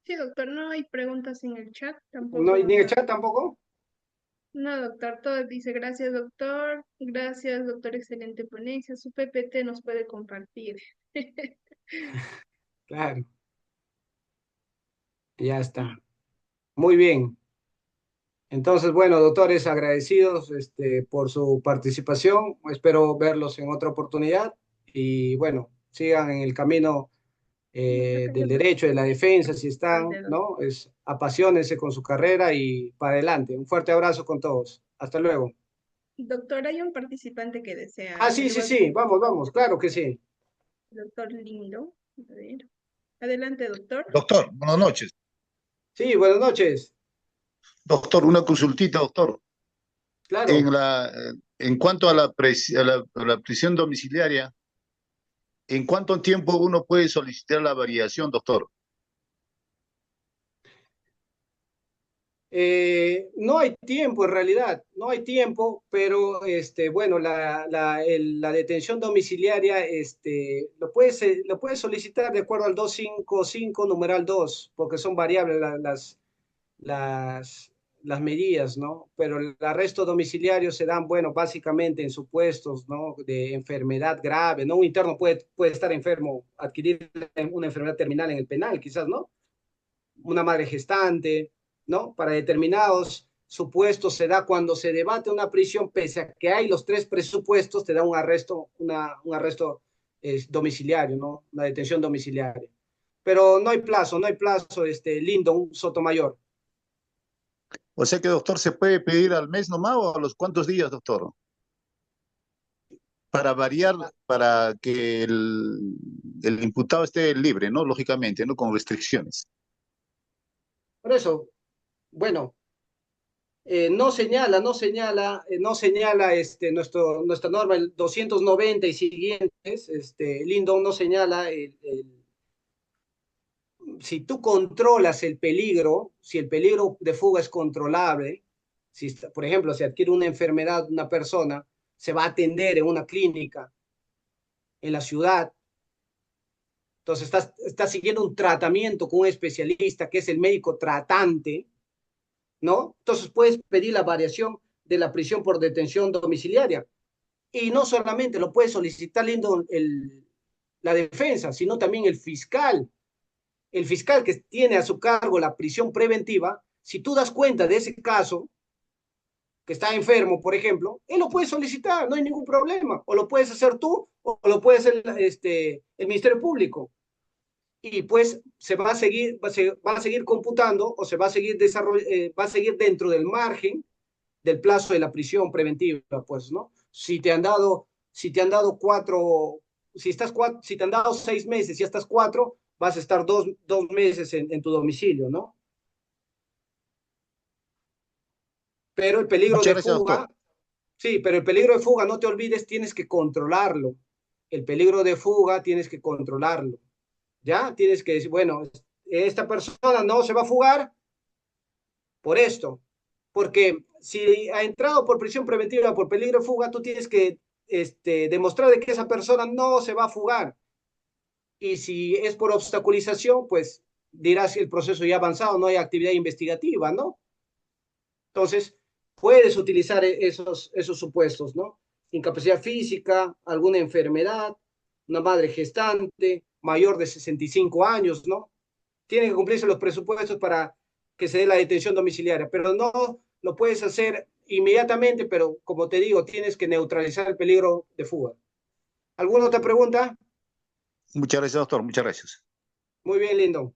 Sí, doctor, no hay preguntas en el chat ¿No tampoco, hay ni en el doctor. chat tampoco? No, doctor, todo dice gracias, doctor. Gracias, doctor, excelente ponencia. Su PPT nos puede compartir. Claro, ya está. Muy bien. Entonces, bueno, doctores, agradecidos por su participación. Espero verlos en otra oportunidad y bueno, sigan en el camino Creo que del ya derecho, de la defensa, si el están, dedo. ¿no? Apasionense con su carrera y para adelante. Un fuerte abrazo con todos. Hasta luego. Doctor, hay un participante que Ah, desea, sí, al sí, igual sí, vamos, vamos, claro que sí. que el doctor Lindo. A ver. Adelante, doctor. Doctor, buenas noches. Sí, buenas noches. Doctor, una consultita, doctor. Claro. En cuanto a a la prisión domiciliaria, ¿en cuánto tiempo uno puede solicitar la variación, doctor? No hay tiempo en realidad, no hay tiempo, pero bueno, la detención domiciliaria lo puede solicitar de acuerdo al 255 numeral 2, porque son variables las, las medidas, ¿no? Pero el arresto domiciliario se dan, bueno, básicamente en supuestos, ¿no? De enfermedad grave, ¿no? Un interno puede estar enfermo, adquirir una enfermedad terminal en el penal, quizás, ¿no? Una madre gestante, ¿no? Para determinados supuestos se da cuando se debate una prisión, pese a que hay los tres presupuestos, te da un arresto, un arresto domiciliario, ¿no? Una detención domiciliaria. Pero no hay plazo, Lindo, Sotomayor. O sea que, doctor, ¿se puede pedir al mes nomás o a los cuántos días, doctor? Para variar, para que el imputado esté libre, ¿no? Lógicamente, ¿no? Con restricciones. Por eso, bueno, no señala nuestra norma, el 290 y siguientes, Lindo no señala si tú controlas el peligro, si el peligro de fuga es controlable, si, por ejemplo, se adquiere una enfermedad una persona, se va a atender en una clínica en la ciudad, entonces estás siguiendo un tratamiento con un especialista que es el médico tratante, ¿no? Entonces puedes pedir la variación de la prisión por detención domiciliaria. Y no solamente lo puede solicitar Lindo la defensa, sino también el fiscal. El fiscal que tiene a su cargo la prisión preventiva, si tú das cuenta de ese caso, que está enfermo, por ejemplo, él lo puede solicitar, no hay ningún problema. O lo puedes hacer tú, o lo puede hacer el Ministerio Público. Y pues se va a seguir computando o se va a seguir va a seguir dentro del margen del plazo de la prisión preventiva, pues, ¿no? Si te han dado cuatro, si te han dado 6 meses y ya estás 4, vas a estar dos meses en tu domicilio, ¿no? Pero el peligro Muchas de gracias, doctor. fuga, sí, pero el peligro de fuga, no te olvides, tienes que controlarlo. El peligro de fuga tienes que controlarlo, ¿ya? Tienes que decir, bueno, esta persona no se va a fugar por esto, porque si ha entrado por prisión preventiva por peligro de fuga, tú tienes que demostrar de que esa persona no se va a fugar. Y si es por obstaculización, pues dirás que el proceso ya ha avanzado, no hay actividad investigativa, ¿no? Entonces, puedes utilizar esos supuestos, ¿no? Incapacidad física, alguna enfermedad, una madre gestante, mayor de 65 años, ¿no? Tienen que cumplirse los presupuestos para que se dé la detención domiciliaria, pero no lo puedes hacer inmediatamente, pero como te digo, tienes que neutralizar el peligro de fuga. ¿Alguna otra pregunta? Muchas gracias, doctor. Muchas gracias. Muy bien, Lindo.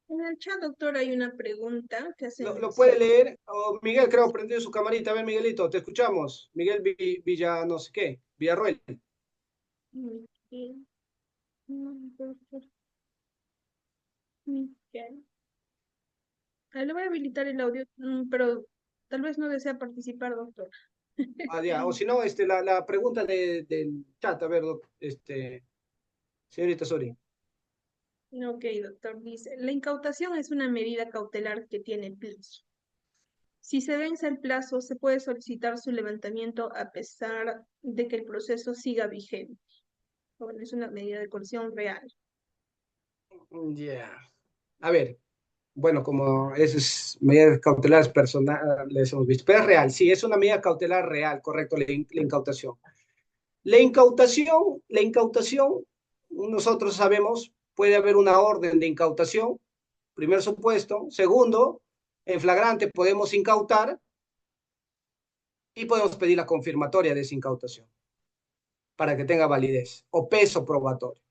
En el chat, doctor, hay una pregunta que hace ¿Lo puede mención. leer? Oh, Miguel, creo, prendió su camarita. A ver, Miguelito, te escuchamos. Miguel Villa, no sé qué, Villarroel. Miguel, no, doctor, Miguel. Le voy a habilitar el audio, pero tal vez no desea participar, doctor. Ah, ya. O si no, la pregunta del chat, a ver, señorita Sori. Ok, doctor, dice, la incautación es una medida cautelar que tiene plazo. Si se vence el plazo, se puede solicitar su levantamiento a pesar de que el proceso siga vigente. Bueno, es una medida de coerción real. Ya. A ver, bueno, como esas medidas cautelares personales hemos visto, pero es real, sí, es una medida cautelar real, correcto, la incautación. La incautación, nosotros sabemos, puede haber una orden de incautación, primer supuesto. Segundo, en flagrante podemos incautar y podemos pedir la confirmatoria de esa incautación para que tenga validez o peso probatorio.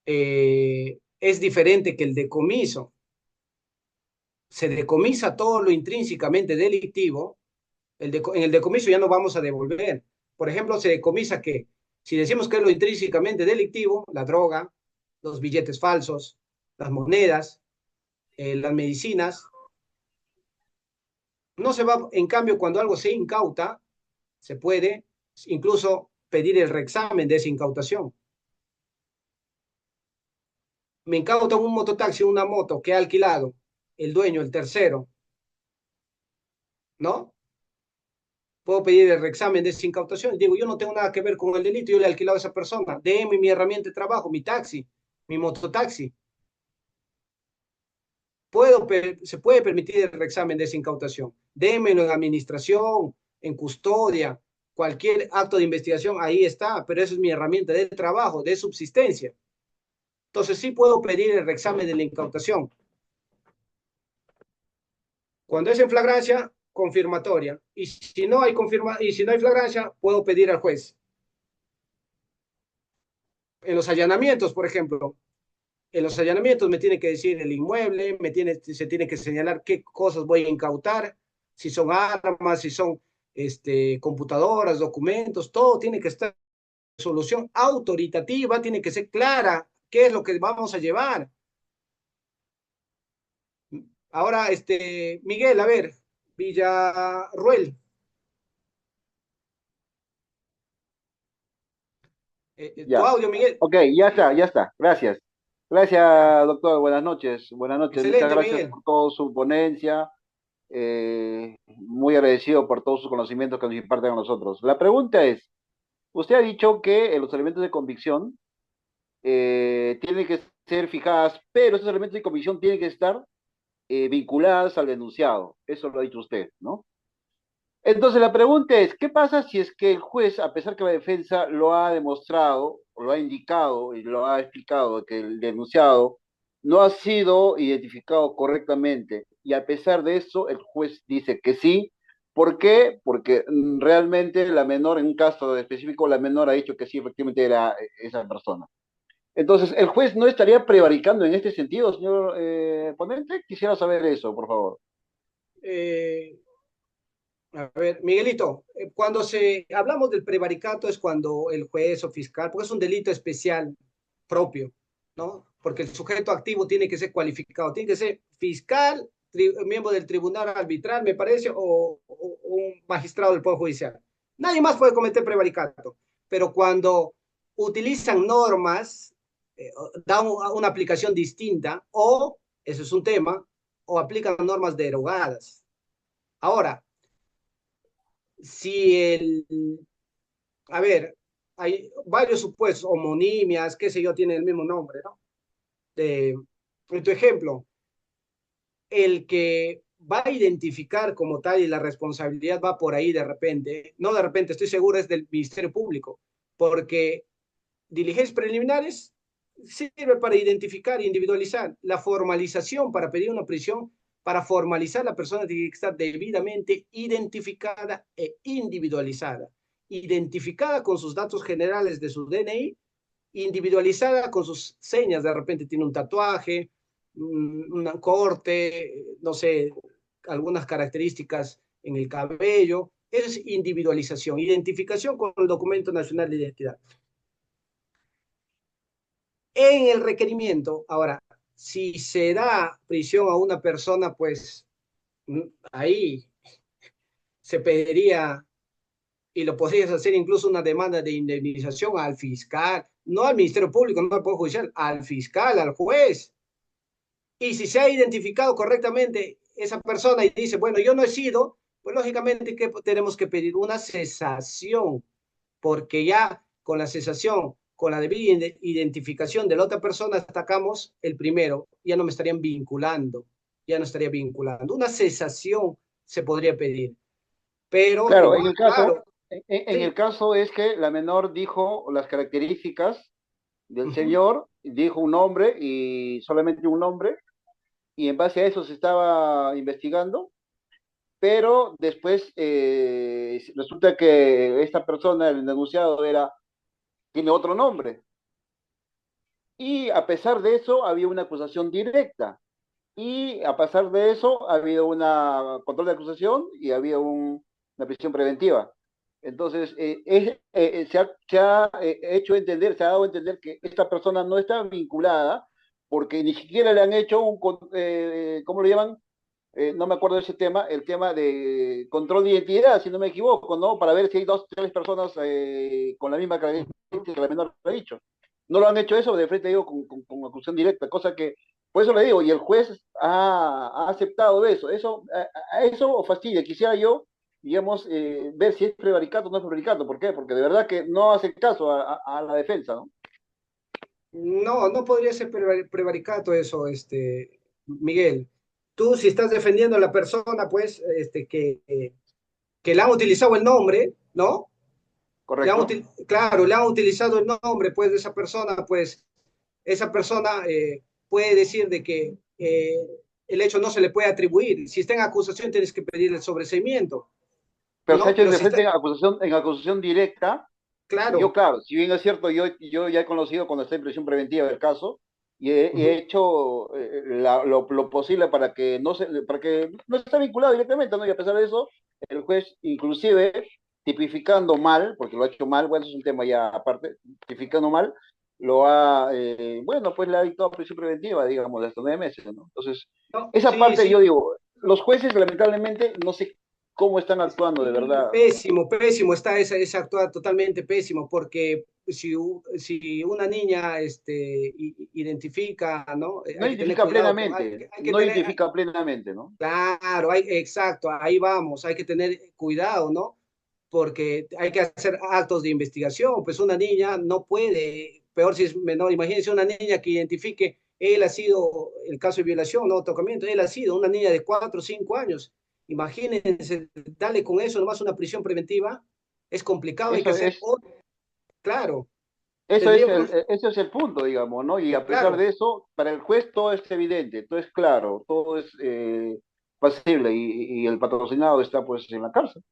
Es diferente que el decomiso. Se decomisa todo lo intrínsecamente delictivo. En el decomiso ya no vamos a devolver. Por ejemplo, se decomisa que, si decimos que es lo intrínsecamente delictivo, la droga, los billetes falsos, las monedas, las medicinas, no se va, en cambio, cuando algo se incauta, se puede incluso pedir el reexamen de esa incautación. Me incautan un mototaxi, una moto que ha alquilado el dueño, el tercero, ¿no? Puedo pedir el reexamen de esa incautación. Digo, yo no tengo nada que ver con el delito, yo le he alquilado a esa persona. Déme mi herramienta de trabajo, mi taxi, mi mototaxi. se puede permitir el reexamen de esa incautación. Démelo en administración, en custodia, cualquier acto de investigación, ahí está, pero eso es mi herramienta de trabajo, de subsistencia. Entonces sí puedo pedir el reexamen de la incautación. Cuando es en flagrancia, confirmatoria. Y si no hay flagrancia, puedo pedir al juez. En los allanamientos, por ejemplo, en los allanamientos me tiene que decir el inmueble, se tiene que señalar qué cosas voy a incautar, si son armas, si son computadoras, documentos, todo tiene que estar en solución autoritativa, tiene que ser clara qué es lo que vamos a llevar. Ahora, Miguel, a ver, Villarruel. Tu Ya. audio, Miguel. Ok, ya está, ya está. Gracias. Gracias, doctor. Buenas noches. Buenas noches. Muchas Excelente, gracias Miguel. por toda su ponencia. Muy agradecido por todos sus conocimientos que nos imparten a nosotros. La pregunta es, usted ha dicho que los elementos de convicción tienen que ser fijadas, pero esos elementos de convicción tienen que estar vinculados al denunciado. Eso lo ha dicho usted, ¿no? Entonces la pregunta es, ¿qué pasa si es que el juez, a pesar que la defensa lo ha demostrado, o lo ha indicado y lo ha explicado, que el denunciado no ha sido identificado correctamente, y a pesar de eso el juez dice que sí? ¿Por qué? Porque realmente la menor, en un caso específico, la menor ha dicho que sí, efectivamente era esa persona. Entonces, ¿el juez no estaría prevaricando en este sentido, señor ponente? Quisiera saber eso, por favor. Eh, A ver, Miguelito, cuando hablamos del prevaricato es cuando el juez o fiscal, porque es un delito especial propio, ¿no? Porque el sujeto activo tiene que ser cualificado, tiene que ser fiscal, miembro del tribunal arbitral, me parece, o un magistrado del Poder Judicial. Nadie más puede cometer prevaricato, pero cuando utilizan normas, dan una aplicación distinta, o, eso es un tema, o aplican normas derogadas. Ahora, si a ver, hay varios supuestos, homonimias, qué sé yo, tienen el mismo nombre, ¿no? En tu ejemplo, el que va a identificar como tal y la responsabilidad va por ahí de repente, no de repente, estoy seguro es del Ministerio Público, porque diligencias preliminares sirve para identificar e individualizar. La formalización para pedir una prisión, para formalizar la persona tiene que estar debidamente identificada e individualizada. Identificada con sus datos generales de su DNI, individualizada con sus señas, de repente tiene un tatuaje, un corte, no sé, algunas características en el cabello. Eso es individualización, identificación con el documento nacional de identidad. En el requerimiento, ahora, si se da prisión a una persona, pues ahí se pediría, y lo podrías hacer incluso una demanda de indemnización al fiscal, no al Ministerio Público, no al Poder Judicial, al fiscal, al juez. Y si se ha identificado correctamente esa persona y dice, bueno, yo no he sido, pues lógicamente que tenemos que pedir una cesación, porque ya con la cesación, con la debida identificación de la otra persona, atacamos el primero, ya no me estarían vinculando, ya no estaría vinculando. Una cesación se podría pedir, pero Claro, igual, claro, en el sí. caso es que la menor dijo las características del Uh-huh. señor, dijo un nombre y solamente un nombre, y en base a eso se estaba investigando, pero después resulta que esta persona, el denunciado, tiene otro nombre. Y a pesar de eso, había una acusación directa. Y a pesar de eso, ha habido una control de acusación y había una prisión preventiva. Entonces, se ha hecho entender, se ha dado a entender que esta persona no está vinculada porque ni siquiera le han hecho ¿cómo lo llaman? No me acuerdo de ese tema, el tema de control de identidad, si no me equivoco, ¿no? Para ver si hay dos, tres personas con la misma característica que la menor ha dicho. No lo han hecho eso, de frente digo, con acusación directa, cosa que, por eso le digo, y el juez ha aceptado eso. A eso fastidia. Quisiera yo, digamos, ver si es prevaricato o no es prevaricato. ¿Por qué? Porque de verdad que no hace caso a la defensa, ¿no? No, no podría ser prevaricato eso, Miguel. tú si estás defendiendo a la persona, pues, que le han utilizado el nombre, ¿no? ¿correcto? Claro, le han utilizado el nombre, pues, de esa persona puede decir de que el hecho no se le puede atribuir. Si está en acusación, tienes que pedir el sobreseimiento, Pero se ha ¿no? hecho en Pero si está, defensa en acusación directa. Y yo, claro, claro, si bien es cierto, yo ya he conocido cuando está en prisión preventiva el caso y he ujú, hecho lo posible para que no esté vinculado directamente, ¿no? Y a pesar de eso, el juez, inclusive, tipificando mal, porque lo ha hecho mal, bueno, eso es un tema ya aparte, tipificando mal, bueno, pues le ha dictado prisión preventiva, digamos, de hasta 9 meses, ¿no? Entonces, no, esa sí, parte sí. yo digo, los jueces lamentablemente no sé cómo están actuando de Sí, verdad. pésimo, pésimo está esa actuada totalmente pésimo, porque si una niña identifica, ¿no? No Hay que tener identifica cuidado, plenamente, hay que no tener, identifica plenamente, ¿no? claro, exacto, ahí vamos, hay que tener cuidado, ¿no? Porque hay que hacer actos de investigación, pues una niña no puede, peor si es menor, imagínense una niña que identifique, él ha sido, el caso de violación, no tocamiento, él ha sido una niña de 4 o 5 años, imagínense, dale con eso nomás una prisión preventiva, es complicado, hay que Eso hacer, es, claro, eso tendríamos, ese es el punto, digamos, ¿no? Y a pesar claro, de eso, para el juez todo es evidente, todo es claro, todo es pasible y el patrocinado está pues en la cárcel,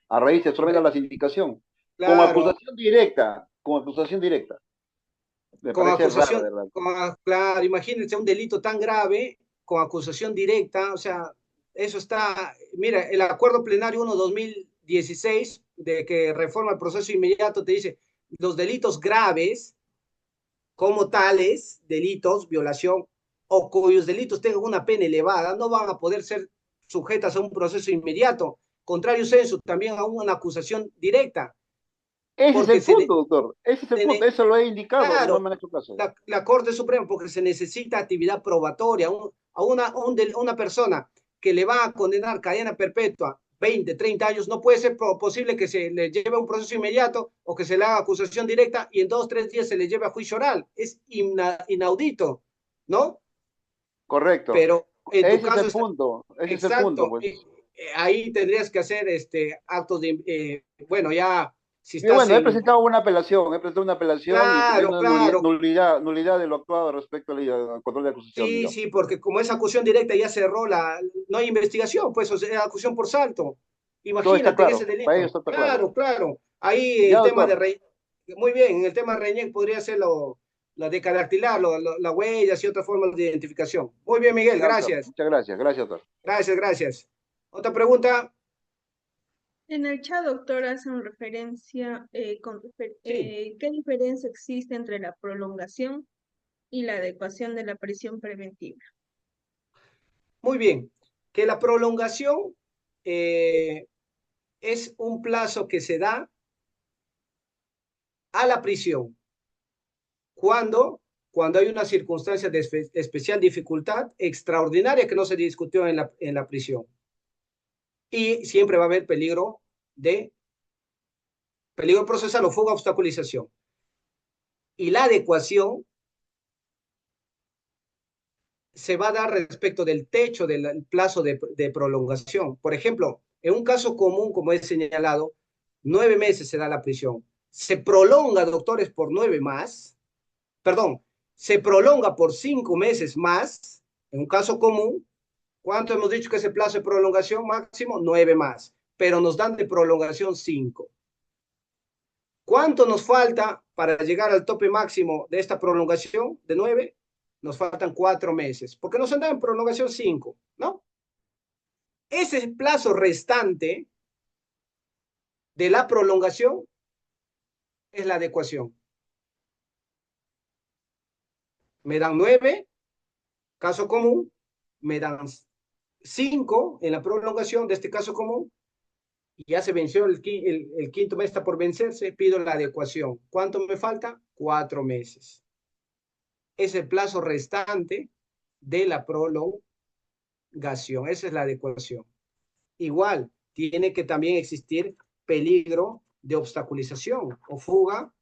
a raíz de solamente la sindicación, claro, con acusación directa. Me con parece raro, acusación, ¿verdad? claro, imagínense un delito tan grave con acusación directa, o sea, eso está, mira, el acuerdo plenario 1/2016 de que reforma el proceso inmediato te dice los delitos graves como tales delitos, violación o cuyos delitos tengan una pena elevada, no van a poder ser sujetas a un proceso inmediato, contrario censo también a una acusación directa, Ese es porque el punto, doctor, ese es el se punto, eso lo he indicado y no claro, me han hecho caso. la Corte Suprema, porque se necesita actividad probatoria. Una persona que le va a condenar cadena perpetua 20, 30 años, no puede ser posible que se le lleve a un proceso inmediato o que se le haga acusación directa y en 2, 3 días se le lleve a juicio oral. Es inaudito, ¿no? Correcto, Pero en tu ese es caso el está punto, ese es el punto, exacto. pues. Ahí tendrías que hacer actos de, bueno, ya si Y estás bueno, en, he presentado una apelación y hay claro, una claro, nulidad de lo actuado respecto al control de acusación, sí, digamos. sí, porque como es acusación directa ya cerró no hay investigación, pues, o sea, acusación por salto. Todo está Imagínate en ese claro, para ellos delito. todo está claro. Claro, claro. Ahí Ya, el tema de doctor. Rey, muy bien, en el tema de Reñec podría ser la de caractilar, las huellas y otras formas de identificación. Muy bien, Miguel, Ya, doctor. gracias. Muchas gracias. Gracias, doctor. Gracias, gracias. Otra pregunta, En el chat, doctor, hacen referencia sí, ¿qué diferencia existe entre la prolongación y la adecuación de la prisión preventiva? muy bien. Que la prolongación es un plazo que se da a la prisión. ¿Cuándo? Cuando hay una circunstancia de especial dificultad extraordinaria que no se discutió en la prisión. Y siempre va a haber peligro procesal o fuga, obstaculización. Y la adecuación se va a dar respecto del techo del plazo de prolongación. Por ejemplo, en un caso común, como he señalado, 9 meses se da la prisión. Se prolonga, doctores, por 9 más, perdón, se prolonga por 5 meses más, en un caso común. ¿Cuánto hemos dicho que es el plazo de prolongación máximo? 9 más, pero nos dan de prolongación 5. ¿Cuánto nos falta para llegar al tope máximo de esta prolongación de 9? Nos faltan 4 meses, porque nos han dado en prolongación 5, ¿no? Ese plazo restante de la prolongación es la adecuación. Me dan 9, caso común, me dan 5 en la prolongación de este caso común, y ya se venció el quinto mes, está por vencerse, pido la adecuación. ¿Cuánto me falta? 4 meses. Es el plazo restante de la prolongación. Esa es la adecuación. Igual, tiene que también existir peligro de obstaculización o fuga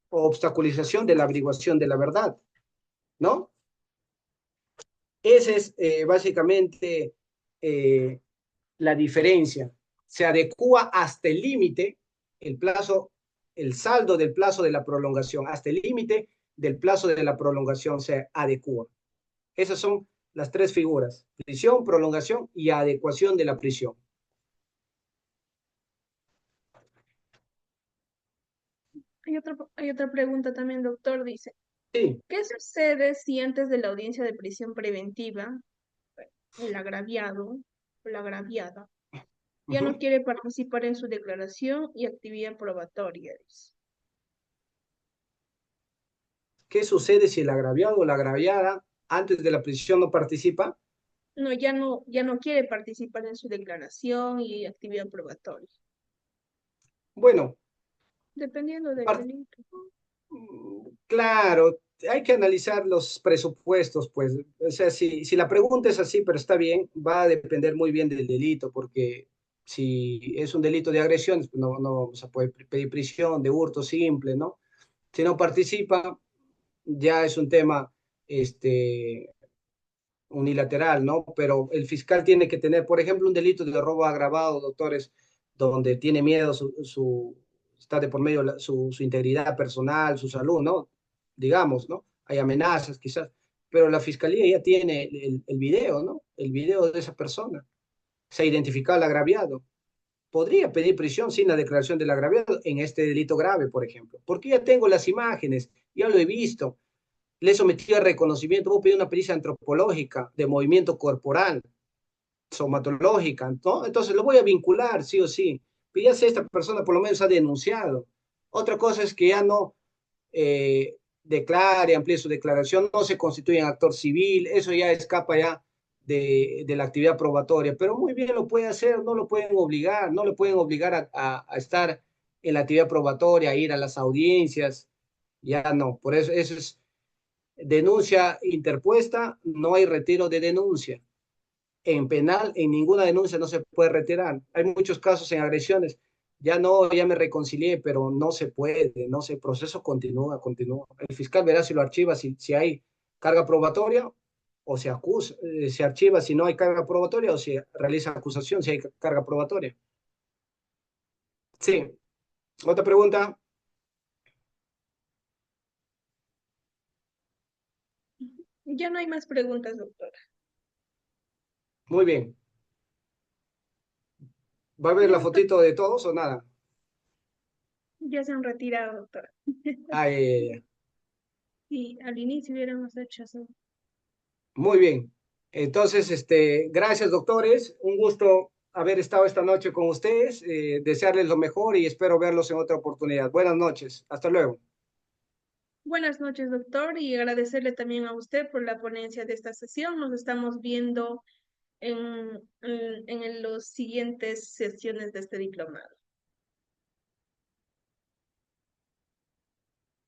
o obstaculización de la averiguación de la verdad, ¿no? Esa es básicamente la diferencia. Se adecua hasta el límite el plazo, el saldo del plazo de la prolongación, hasta el límite del plazo de la prolongación se adecua. Esas son las tres figuras: prisión, prolongación y adecuación de la prisión. Hay otra pregunta también, doctor. Dice, Sí. ¿qué sucede si antes de la audiencia de prisión preventiva, el agraviado o la agraviada ya no quiere participar en su declaración y actividad probatoria? Dice. ¿Qué sucede si el agraviado o la agraviada antes de la prisión no participa? No, ya no quiere participar en su declaración y actividad probatoria, Bueno, dependiendo del delito. claro, hay que analizar los presupuestos, pues. O sea, si la pregunta es así, pero está bien, va a depender muy bien del delito, porque si es un delito de agresión, pues no vamos a poder pedir prisión, de hurto simple, ¿no? Si no participa, ya es un tema unilateral, ¿no? Pero el fiscal tiene que tener, por ejemplo, un delito de robo agravado, doctores, donde tiene miedo está de por medio su integridad personal, su salud, ¿no? Digamos, ¿no? Hay amenazas quizás, pero la fiscalía ya tiene el video, ¿no? El video de esa persona. Se ha identificado al agraviado. Podría pedir prisión sin la declaración del agraviado en este delito grave, por ejemplo, porque ya tengo las imágenes, ya lo he visto, le he sometido a reconocimiento, voy a pedir una pericia antropológica de movimiento corporal, somatológica, ¿no? Entonces lo voy a vincular, sí o sí. Pero ya sé, esta persona por lo menos ha denunciado. Otra cosa es que ya no declare, amplíe su declaración, no se constituye en actor civil, eso ya escapa ya de la actividad probatoria, pero muy bien lo puede hacer, no lo pueden obligar, no le pueden obligar a estar en la actividad probatoria, a ir a las audiencias, ya no, por eso eso es denuncia interpuesta, no hay retiro de denuncia. En penal, en ninguna denuncia no se puede retirar. Hay muchos casos en agresiones. Ya no, ya me reconcilié, pero no se puede, no se, el proceso continúa. El fiscal verá si lo archiva, si hay carga probatoria o se acusa, se archiva si no hay carga probatoria o se realiza acusación si hay carga probatoria. Sí, otra pregunta. Ya no hay más preguntas, doctora. Muy bien. ¿Va a ver Ya, la doctor, fotito de todos o nada? ya se han retirado, doctora. Ah, Y al inicio hubiéramos hecho eso. muy bien. Entonces, gracias, doctores. Un gusto haber estado esta noche con ustedes. Desearles lo mejor y espero verlos en otra oportunidad. Buenas noches. Hasta luego. Buenas noches, doctor, y agradecerle también a usted por la ponencia de esta sesión. Nos estamos viendo en las siguientes sesiones de este diplomado.